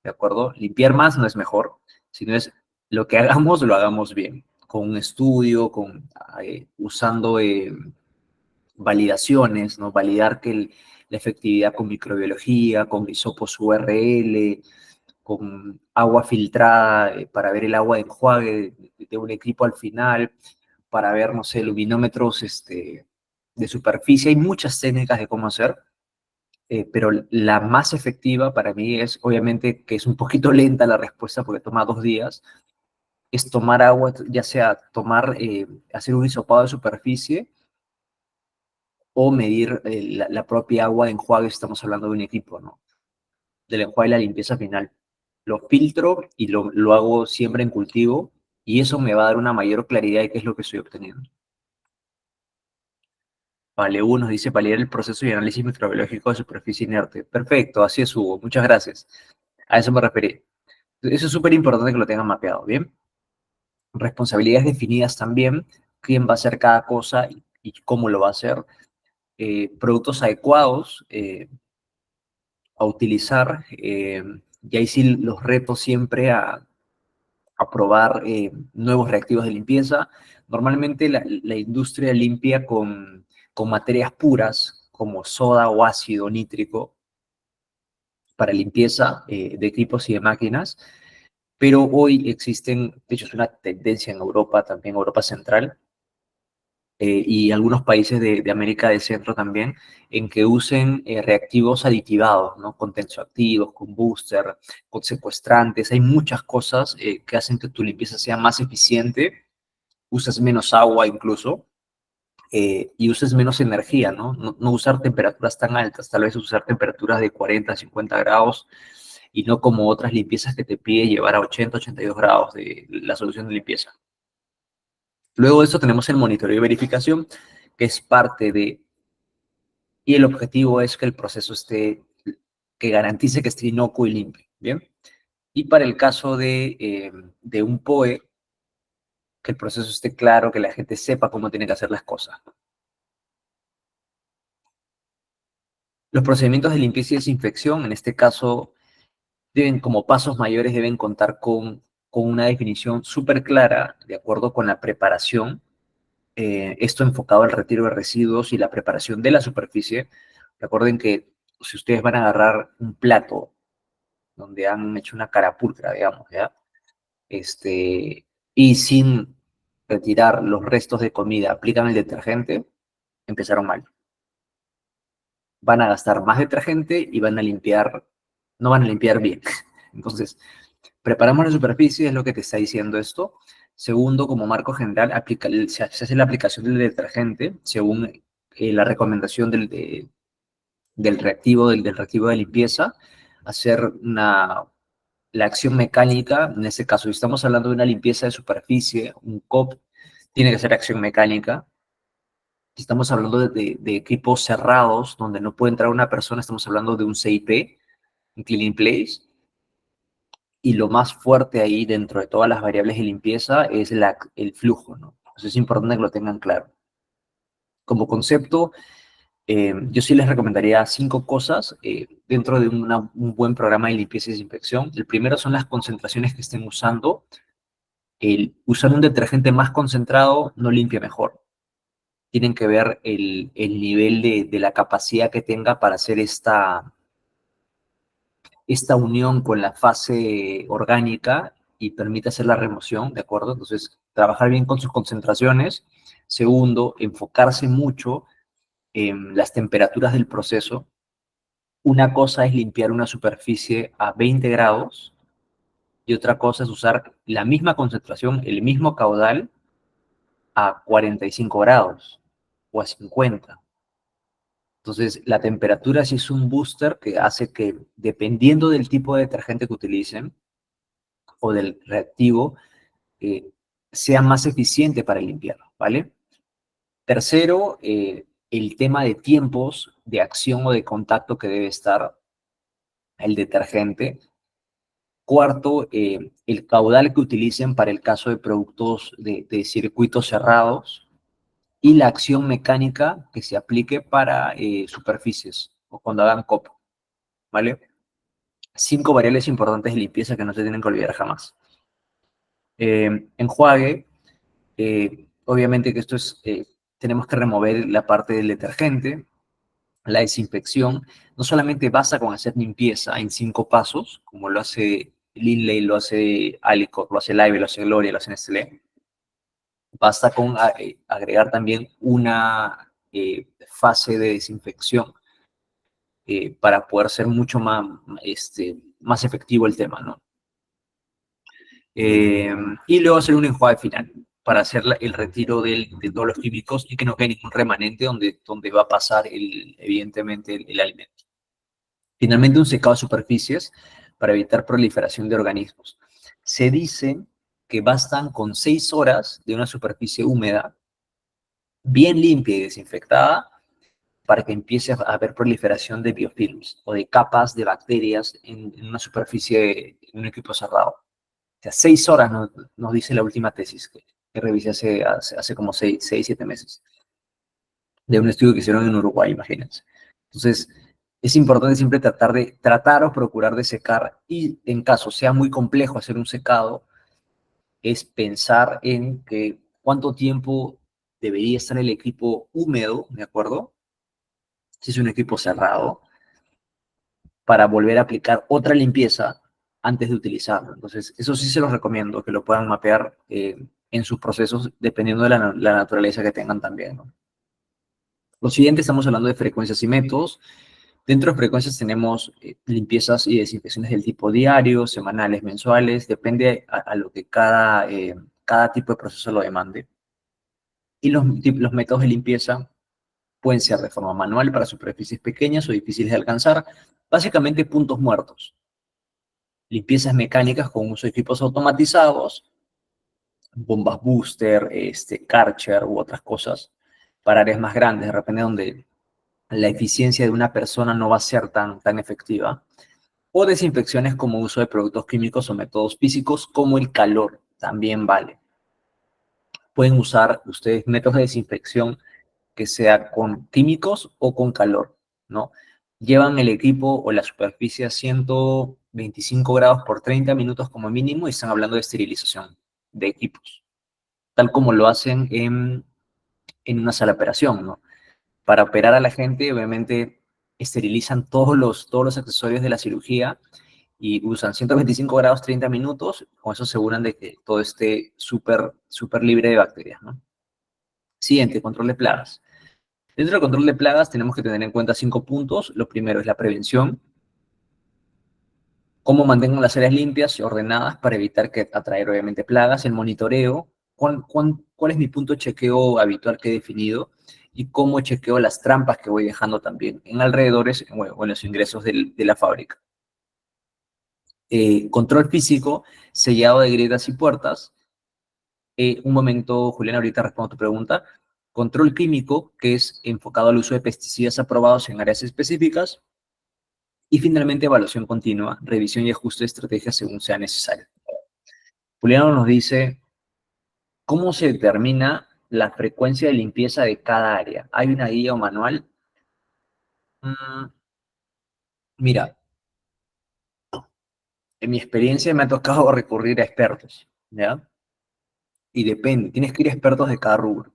¿de acuerdo? Limpiar más no es mejor, sino es lo que hagamos, lo hagamos bien, con un estudio, usando validaciones, ¿no? Validar que la efectividad con microbiología, con hisopos URL, con agua filtrada para ver el agua de enjuague de un equipo al final, para ver, no sé, luminómetros de superficie. Hay muchas técnicas de cómo hacer, pero la más efectiva para mí es, obviamente, que es un poquito lenta la respuesta porque toma 2 días, es tomar agua, ya sea hacer un hisopado de superficie o medir la propia agua de enjuague, estamos hablando de un equipo, ¿no? Del enjuague y la limpieza final. Lo filtro y lo hago siempre en cultivo y eso me va a dar una mayor claridad de qué es lo que estoy obteniendo. Vale, Hugo nos dice validar el proceso y análisis microbiológico de superficie inerte. Perfecto, así es, Hugo. Muchas gracias. A eso me referí. Eso es súper importante que lo tengan mapeado, ¿bien? Responsabilidades definidas también, quién va a hacer cada cosa y cómo lo va a hacer. Productos adecuados a utilizar. Y ahí sí los reto siempre a probar nuevos reactivos de limpieza. Normalmente la industria limpia con materias puras, como soda o ácido nítrico para limpieza de equipos y de máquinas, pero hoy existen, de hecho es una tendencia en Europa, también Europa Central, y algunos países de América del Centro también, en que usen reactivos aditivados, ¿no? Con tensioactivos, con booster, con secuestrantes. Hay muchas cosas que hacen que tu limpieza sea más eficiente, usas menos agua incluso, y uses menos energía, ¿no? No usar temperaturas tan altas, tal vez usar temperaturas de 40, 50 grados, y no como otras limpiezas que te pide llevar a 80, 82 grados de la solución de limpieza. Luego de eso tenemos el monitoreo y verificación, que es parte de, y el objetivo es que el proceso esté, que garantice que esté inocuo y limpio, ¿bien? Y para el caso de un POE, que el proceso esté claro, que la gente sepa cómo tiene que hacer las cosas. Los procedimientos de limpieza y desinfección, en este caso, deben, como pasos mayores, deben contar con una definición súper clara, de acuerdo con la preparación, esto enfocado al retiro de residuos y la preparación de la superficie. Recuerden que si ustedes van a agarrar un plato donde han hecho una carapulcra, digamos, ¿ya? Y sin retirar los restos de comida, aplican el detergente, empezaron mal. Van a gastar más detergente y van a limpiar, no van a limpiar bien. Entonces, preparamos la superficie, es lo que te está diciendo esto. Segundo, como marco general, se hace la aplicación del detergente según la recomendación del reactivo de limpieza, hacer la acción mecánica. En este caso, si estamos hablando de una limpieza de superficie, un COP, tiene que ser acción mecánica. Si estamos hablando de equipos cerrados, donde no puede entrar una persona, estamos hablando de un CIP, un Clean in Place. Y lo más fuerte ahí dentro de todas las variables de limpieza es el flujo, ¿no? Entonces es importante que lo tengan claro. Como concepto, yo sí les recomendaría 5 cosas dentro de un buen programa de limpieza y desinfección. El primero son las concentraciones que estén usando. Usar un detergente más concentrado no limpia mejor. Tienen que ver el nivel de la capacidad que tenga para hacer esta unión con la fase orgánica y permite hacer la remoción, ¿de acuerdo? Entonces, trabajar bien con sus concentraciones. Segundo, enfocarse mucho en las temperaturas del proceso. Una cosa es limpiar una superficie a 20 grados y otra cosa es usar la misma concentración, el mismo caudal a 45 grados o a 50. Entonces, la temperatura sí es un booster que hace que, dependiendo del tipo de detergente que utilicen o del reactivo, eh, sea más eficiente para limpiar, ¿vale? Tercero, el tema de tiempos de acción o de contacto que debe estar el detergente. Cuarto, el caudal que utilicen para el caso de productos de circuitos cerrados y la acción mecánica que se aplique para superficies o cuando hagan COP, ¿vale? 5 variables importantes de limpieza que no se tienen que olvidar jamás. Enjuague, obviamente que esto es, tenemos que remover la parte del detergente. La desinfección no solamente basta con hacer limpieza en 5 pasos, como lo hace Lindley, lo hace Alicor, lo hace Live, lo hace Gloria, lo hace Nestlé. Basta con agregar también una fase de desinfección para poder ser mucho más efectivo el tema, ¿no? Y luego hacer un enjuague final para hacer el retiro de todos los químicos y que no quede ningún remanente donde va a pasar evidentemente el alimento. Finalmente, un secado de superficies para evitar proliferación de organismos. Se dice que bastan con 6 horas de una superficie húmeda, bien limpia y desinfectada, para que empiece a haber proliferación de biofilms o de capas de bacterias en una superficie, en un equipo cerrado. O sea, 6 horas nos dice la última tesis que revisé hace como 7 meses, de un estudio que hicieron en Uruguay, imagínense. Entonces, es importante siempre tratar o procurar de secar, y en caso sea muy complejo hacer un secado, es pensar en que cuánto tiempo debería estar el equipo húmedo, ¿de acuerdo? si es un equipo cerrado, para volver a aplicar otra limpieza antes de utilizarlo. Entonces, eso sí se los recomiendo, que lo puedan mapear en sus procesos, dependiendo de la naturaleza que tengan también, ¿no? Lo siguiente, estamos hablando de frecuencias y métodos. Dentro de frecuencias tenemos limpiezas y desinfecciones del tipo diario, semanales, mensuales, depende a lo que cada tipo de proceso lo demande. Y los métodos de limpieza pueden ser de forma manual para superficies pequeñas o difíciles de alcanzar, básicamente puntos muertos. Limpiezas mecánicas con uso de equipos automatizados, bombas booster, Karcher u otras cosas, para áreas más grandes, de repente donde la eficiencia de una persona no va a ser tan efectiva. O desinfecciones como uso de productos químicos o métodos físicos, como el calor, también vale. Pueden usar ustedes métodos de desinfección que sea con químicos o con calor, ¿no? Llevan el equipo o la superficie a 125 grados por 30 minutos como mínimo y están hablando de esterilización de equipos, tal como lo hacen en una sala de operación, ¿no? Para operar a la gente, obviamente, esterilizan todos los accesorios de la cirugía y usan 125 grados 30 minutos, con eso aseguran de que todo esté súper libre de bacterias, ¿no? Siguiente, control de plagas. Dentro del control de plagas tenemos que tener en cuenta 5 puntos. Lo primero es la prevención, cómo mantengo las áreas limpias y ordenadas para evitar que atraer obviamente plagas, el monitoreo, cuál es mi punto de chequeo habitual que he definido y cómo chequeo las trampas que voy dejando también en alrededores o en los ingresos de la fábrica. Control físico, sellado de grietas y puertas. Un momento, Julián, ahorita respondo a tu pregunta. Control químico, que es enfocado al uso de pesticidas aprobados en áreas específicas. Y finalmente, evaluación continua, revisión y ajuste de estrategias según sea necesario. Juliano nos dice, ¿cómo se determina la frecuencia de limpieza de cada área? ¿Hay una guía o manual? Mira, en mi experiencia me ha tocado recurrir a expertos, ¿ya? Y depende, tienes que ir a expertos de cada rubro.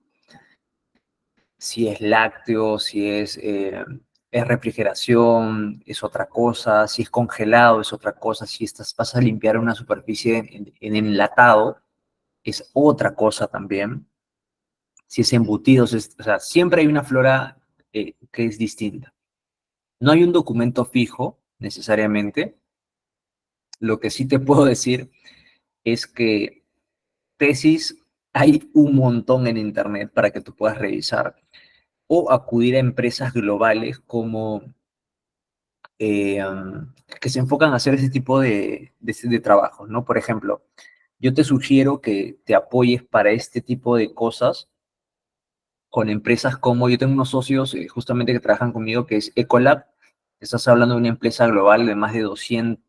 Si es lácteo, si es refrigeración, es otra cosa, si es congelado, es otra cosa, si vas a limpiar una superficie en enlatado, es otra cosa también. Si es embutidos, o sea, siempre hay una flora que es distinta. No hay un documento fijo necesariamente. Lo que sí te puedo decir es que tesis hay un montón en internet para que tú puedas revisar o acudir a empresas globales como que se enfocan a hacer ese tipo de trabajos, ¿no? Por ejemplo, yo te sugiero que te apoyes para este tipo de cosas con empresas como, yo tengo unos socios justamente que trabajan conmigo, que es Ecolab. Estás hablando de una empresa global de más de 200,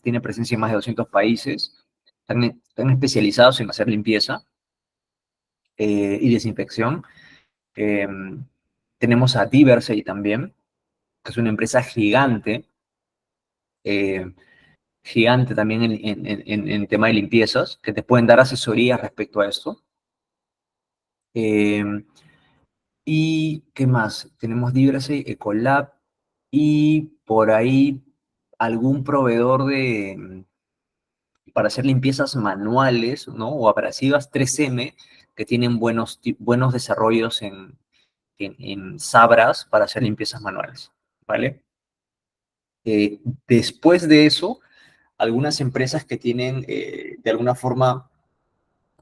tiene presencia en más de 200 países. Están especializados en hacer limpieza y desinfección. Eh, tenemos a Diversey también, que es una empresa eh, gigante también en tema de limpiezas, que te pueden dar asesoría respecto a esto. ¿Y qué más? Tenemos Diversey, Ecolab y por ahí algún proveedor para hacer limpiezas manuales, ¿no? O abrasivas 3M, que tienen buenos desarrollos en sabras para hacer limpiezas manuales, ¿vale? Después de eso, algunas empresas que tienen de alguna forma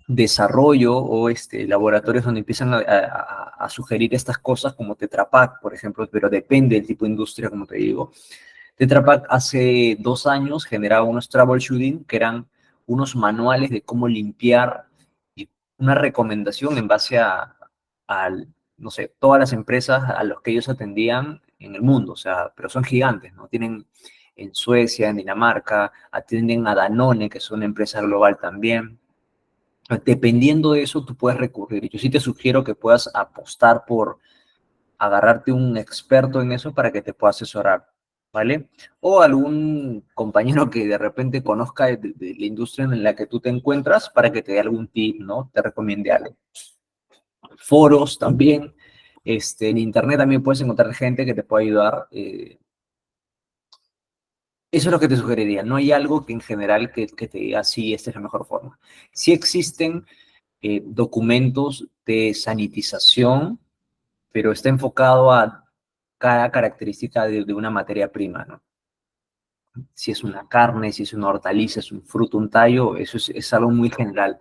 desarrollo o laboratorios donde empiezan a sugerir estas cosas como Tetra Pak, por ejemplo, pero depende del tipo de industria, como te digo. Tetra Pak hace 2 años generaba unos troubleshooting que eran unos manuales de cómo limpiar y una recomendación en base a, no sé, todas las empresas a los que ellos atendían en el mundo, o sea, pero son gigantes, ¿no? Tienen en Suecia, en Dinamarca, atienden a Danone, que es una empresa global también. Dependiendo de eso, tú puedes recurrir. Yo sí te sugiero que puedas apostar por agarrarte un experto en eso para que te pueda asesorar, ¿vale? O algún compañero que de repente conozca de la industria en la que tú te encuentras para que te dé algún tip, ¿no? Te recomiende algo. Foros también. En internet también puedes encontrar gente que te puede ayudar. Eso es lo que te sugeriría. No hay algo que en general que te diga, sí, esta es la mejor forma. Sí existen documentos de sanitización, pero está enfocado a cada característica de una materia prima, ¿no? Si es una carne, si es una hortaliza, es un fruto, un tallo, eso es algo muy general.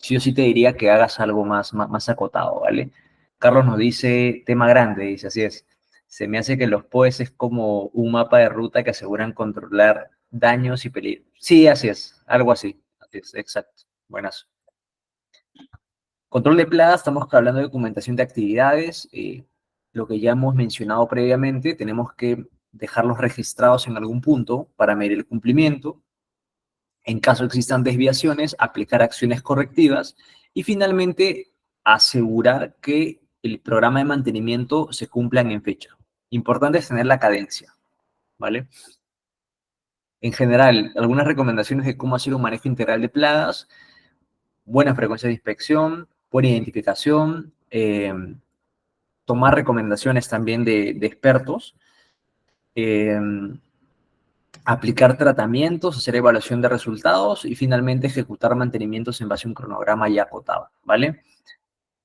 Yo sí te diría que hagas algo más acotado, ¿vale? Carlos nos dice, tema grande, dice, así es. Se me hace que los POEs es como un mapa de ruta que aseguran controlar daños y peligros. Sí, algo así es, exacto. Buenas. Control de plagas, estamos hablando de documentación de actividades, lo que ya hemos mencionado previamente, tenemos que dejarlos registrados en algún punto para medir el cumplimiento. En caso existan desviaciones, aplicar acciones correctivas y finalmente asegurar que el programa de mantenimiento se cumpla en fecha. Importante es tener la cadencia, ¿vale? En general, algunas recomendaciones de cómo hacer un manejo integral de plagas, buena frecuencia de inspección, buena identificación, tomar recomendaciones también de expertos, eh, aplicar tratamientos, hacer evaluación de resultados y finalmente ejecutar mantenimientos en base a un cronograma ya acotado, ¿vale?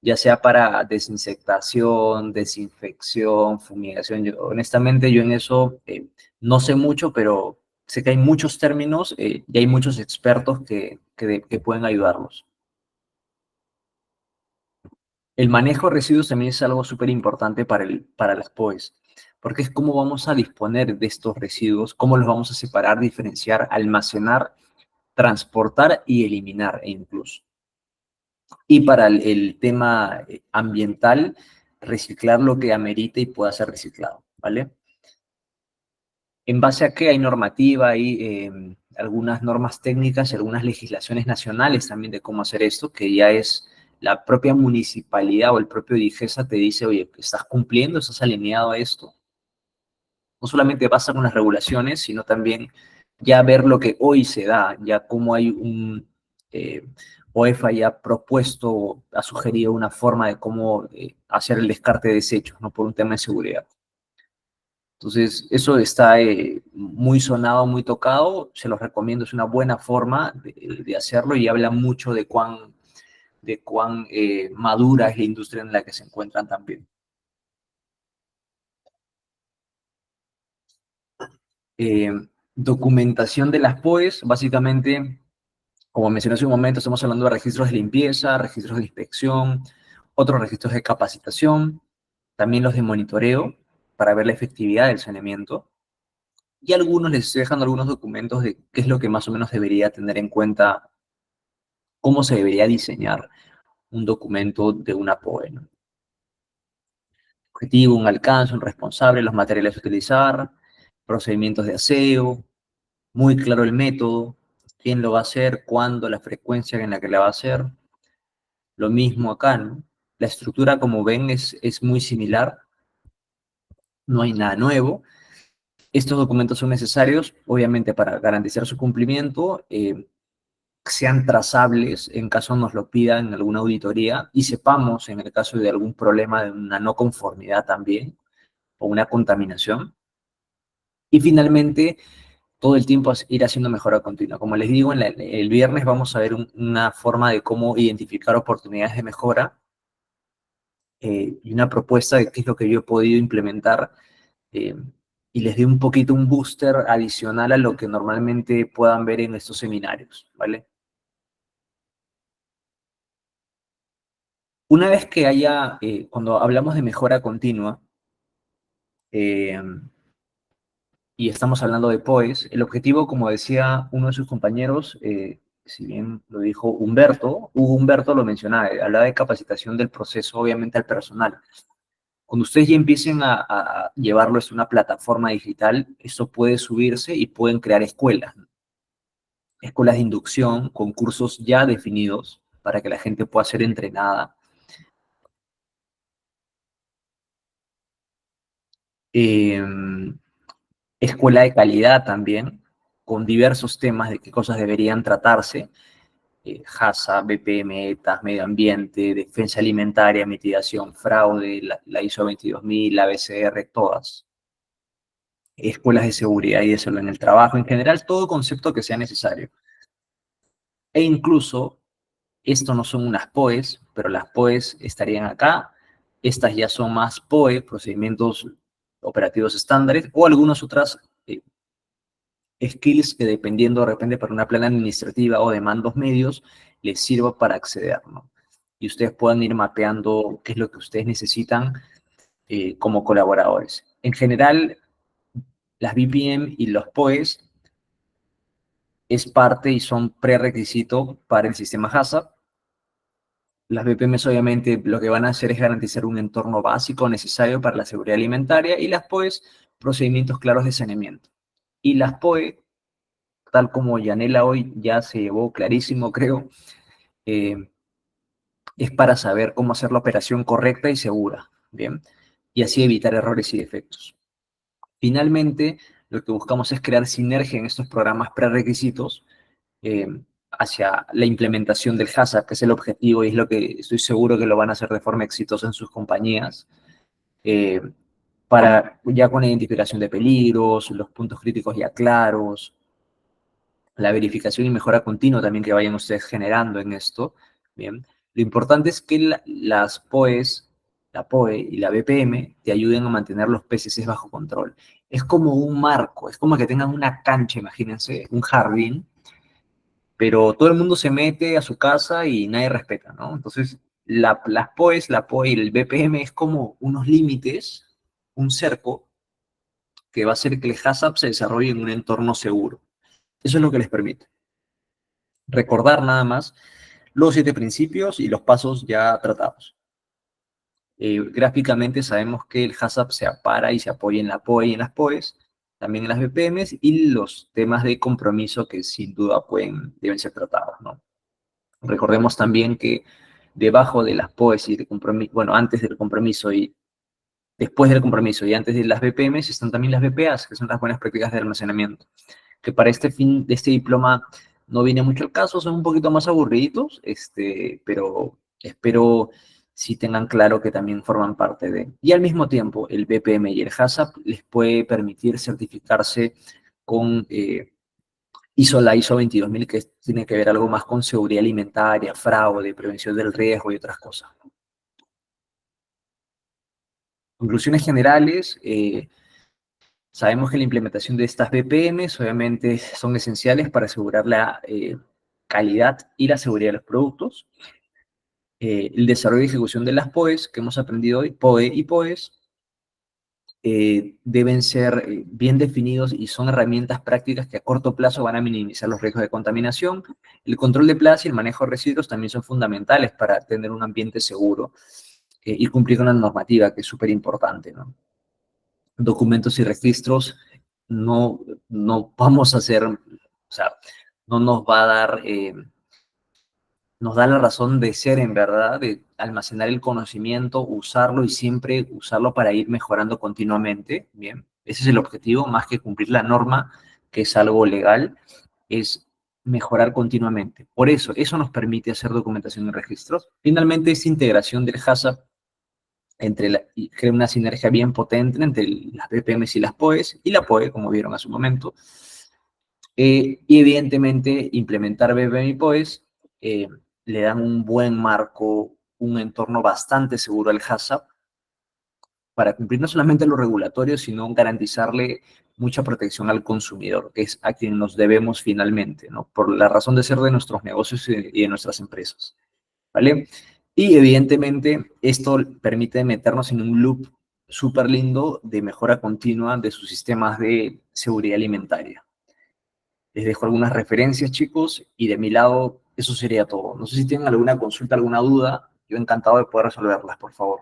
Ya sea para desinsectación, desinfección, fumigación. Honestamente, yo en eso no sé mucho, pero sé que hay muchos términos y hay muchos expertos que pueden ayudarlos. El manejo de residuos también es algo súper importante para las POEs, porque es cómo vamos a disponer de estos residuos, cómo los vamos a separar, diferenciar, almacenar, transportar y eliminar incluso. Y para el tema ambiental, reciclar lo que amerite y pueda ser reciclado, ¿vale? En base a que hay normativa, hay algunas normas técnicas y algunas legislaciones nacionales también de cómo hacer esto, que ya es la propia municipalidad o el propio DIGESA te dice, oye, ¿estás cumpliendo? ¿Estás alineado a esto? No solamente basta con las regulaciones, sino también ya ver lo que hoy se da, ya cómo hay eh, OEFA ya ha propuesto, ha sugerido una forma de cómo hacer el descarte de desechos, ¿no? Por un tema de seguridad. Entonces, eso está muy sonado, muy tocado, se los recomiendo, es una buena forma de hacerlo y habla mucho de cuán madura es la industria en la que se encuentran también. Eh, Documentación de las POEs, básicamente, como mencioné hace un momento, estamos hablando de registros de limpieza, registros de inspección, otros registros de capacitación, también los de monitoreo para ver la efectividad del saneamiento. Y algunos les estoy dejando algunos documentos de qué es lo que más o menos debería tener en cuenta, cómo se debería diseñar un documento de una POE, ¿no? Objetivo, un alcance, un responsable, los materiales a utilizar, procedimientos de aseo, muy claro el método, quién lo va a hacer, cuándo, la frecuencia en la que la va a hacer. Lo mismo acá, ¿no? La estructura, como ven, es muy similar, no hay nada nuevo. Estos documentos son necesarios, obviamente, para garantizar su cumplimiento, sean trazables en caso nos lo pidan en alguna auditoría y sepamos en el caso de algún problema de una no conformidad también o una contaminación. Y finalmente, todo el tiempo ir haciendo mejora continua. Como les digo, el viernes vamos a ver una forma de cómo identificar oportunidades de mejora y una propuesta de qué es lo que yo he podido implementar eh, y les dé un poquito un booster adicional a lo que normalmente puedan ver en estos seminarios, ¿vale? Una vez que haya, cuando hablamos de mejora continua, eh, y estamos hablando de POEs, el objetivo, como decía uno de sus compañeros, si bien lo dijo Humberto, Hugo Humberto lo mencionaba, hablaba de capacitación del proceso, obviamente, al personal. Cuando ustedes ya empiecen a llevarlo a una plataforma digital, eso puede subirse y pueden crear escuelas, ¿no? Escuelas de inducción con cursos ya definidos para que la gente pueda ser entrenada. Eh, Escuela de calidad también, con diversos temas de qué cosas deberían tratarse. HACCP, BPM, ETAS, medio ambiente, defensa alimentaria, mitigación, fraude, la ISO 22000, la BCR, todas. Escuelas de seguridad y de salud en el trabajo, en general, todo concepto que sea necesario. E incluso, esto no son unas POEs, pero las POEs estarían acá. Estas ya son más POE, procedimientos operativos estándares, o algunas otras skills que dependiendo de repente para una plana administrativa o de mandos medios, les sirva para acceder, ¿no? Y ustedes puedan ir mapeando qué es lo que ustedes necesitan como colaboradores. En general, las BPM y los POEs es parte y son prerequisito para el sistema HACCP. Las BPMs obviamente lo que van a hacer es garantizar un entorno básico necesario para la seguridad alimentaria y las POEs, procedimientos claros de saneamiento. Y las POE, tal como Yanela hoy ya se llevó clarísimo, creo, es para saber cómo hacer la operación correcta y segura, ¿bien? Y así evitar errores y defectos. Finalmente, lo que buscamos es crear sinergia en estos programas prerequisitos hacia la implementación del HACCP, que es el objetivo y es lo que estoy seguro que lo van a hacer de forma exitosa en sus compañías, eh, para ya con la identificación de peligros, los puntos críticos ya claros, la verificación y mejora continua también que vayan ustedes generando en esto, ¿bien? Lo importante es que las POEs, la POE y la BPM te ayuden a mantener los PCCs bajo control. Es como un marco, es como que tengan una cancha, imagínense, un jardín, pero todo el mundo se mete a su casa y nadie respeta, ¿no? Entonces, las POEs, la POE y el BPM es como unos límites, un cerco, que va a hacer que el HACCP se desarrolle en un entorno seguro. Eso es lo que les permite. Recordar nada más los 7 principios y los pasos ya tratados. Gráficamente sabemos que el HACCP se apara y se apoya en la POE y en las POEs, también en las BPMs y los temas de compromiso que sin duda deben ser tratados, ¿no? Recordemos también que debajo de las POEs y de compromiso, bueno, antes del compromiso y después del compromiso y antes de las BPMs están también las BPAs, que son las buenas prácticas de almacenamiento, que para este fin de este diploma no viene mucho el caso, son un poquito más aburriditos, pero espero si tengan claro que también forman parte de. Y al mismo tiempo, el BPM y el HACCP les puede permitir certificarse con la ISO 22000, que tiene que ver algo más con seguridad alimentaria, fraude, prevención del riesgo y otras cosas. Conclusiones generales, sabemos que la implementación de estas BPMs obviamente son esenciales para asegurar la calidad y la seguridad de los productos. El desarrollo y ejecución de las POEs que hemos aprendido hoy, POE y POEs, deben ser bien definidos y son herramientas prácticas que a corto plazo van a minimizar los riesgos de contaminación. El control de plagas y el manejo de residuos también son fundamentales para tener un ambiente seguro y cumplir con la normativa, que es súper importante, ¿no? Documentos y registros no vamos a hacer, o sea, no nos va a dar, nos da la razón de ser en verdad, de almacenar el conocimiento, usarlo y siempre usarlo para ir mejorando continuamente, ¿bien? Ese es el objetivo, más que cumplir la norma, que es algo legal, es mejorar continuamente. Por eso, eso nos permite hacer documentación y registros. Finalmente, esta integración del HACCP y crea una sinergia bien potente entre las BPMs y las POEs, y la POE, como vieron hace un momento. Y evidentemente, implementar BPM y POEs le dan un buen marco, un entorno bastante seguro al HACCP para cumplir no solamente lo regulatorio, sino garantizarle mucha protección al consumidor, que es a quien nos debemos finalmente, ¿no? Por la razón de ser de nuestros negocios y de nuestras empresas, ¿vale? Y evidentemente esto permite meternos en un loop súper lindo de mejora continua de sus sistemas de seguridad alimentaria. Les dejo algunas referencias, chicos, y de mi lado eso sería todo. No sé si tienen alguna consulta, alguna duda. Yo encantado de poder resolverlas, por favor.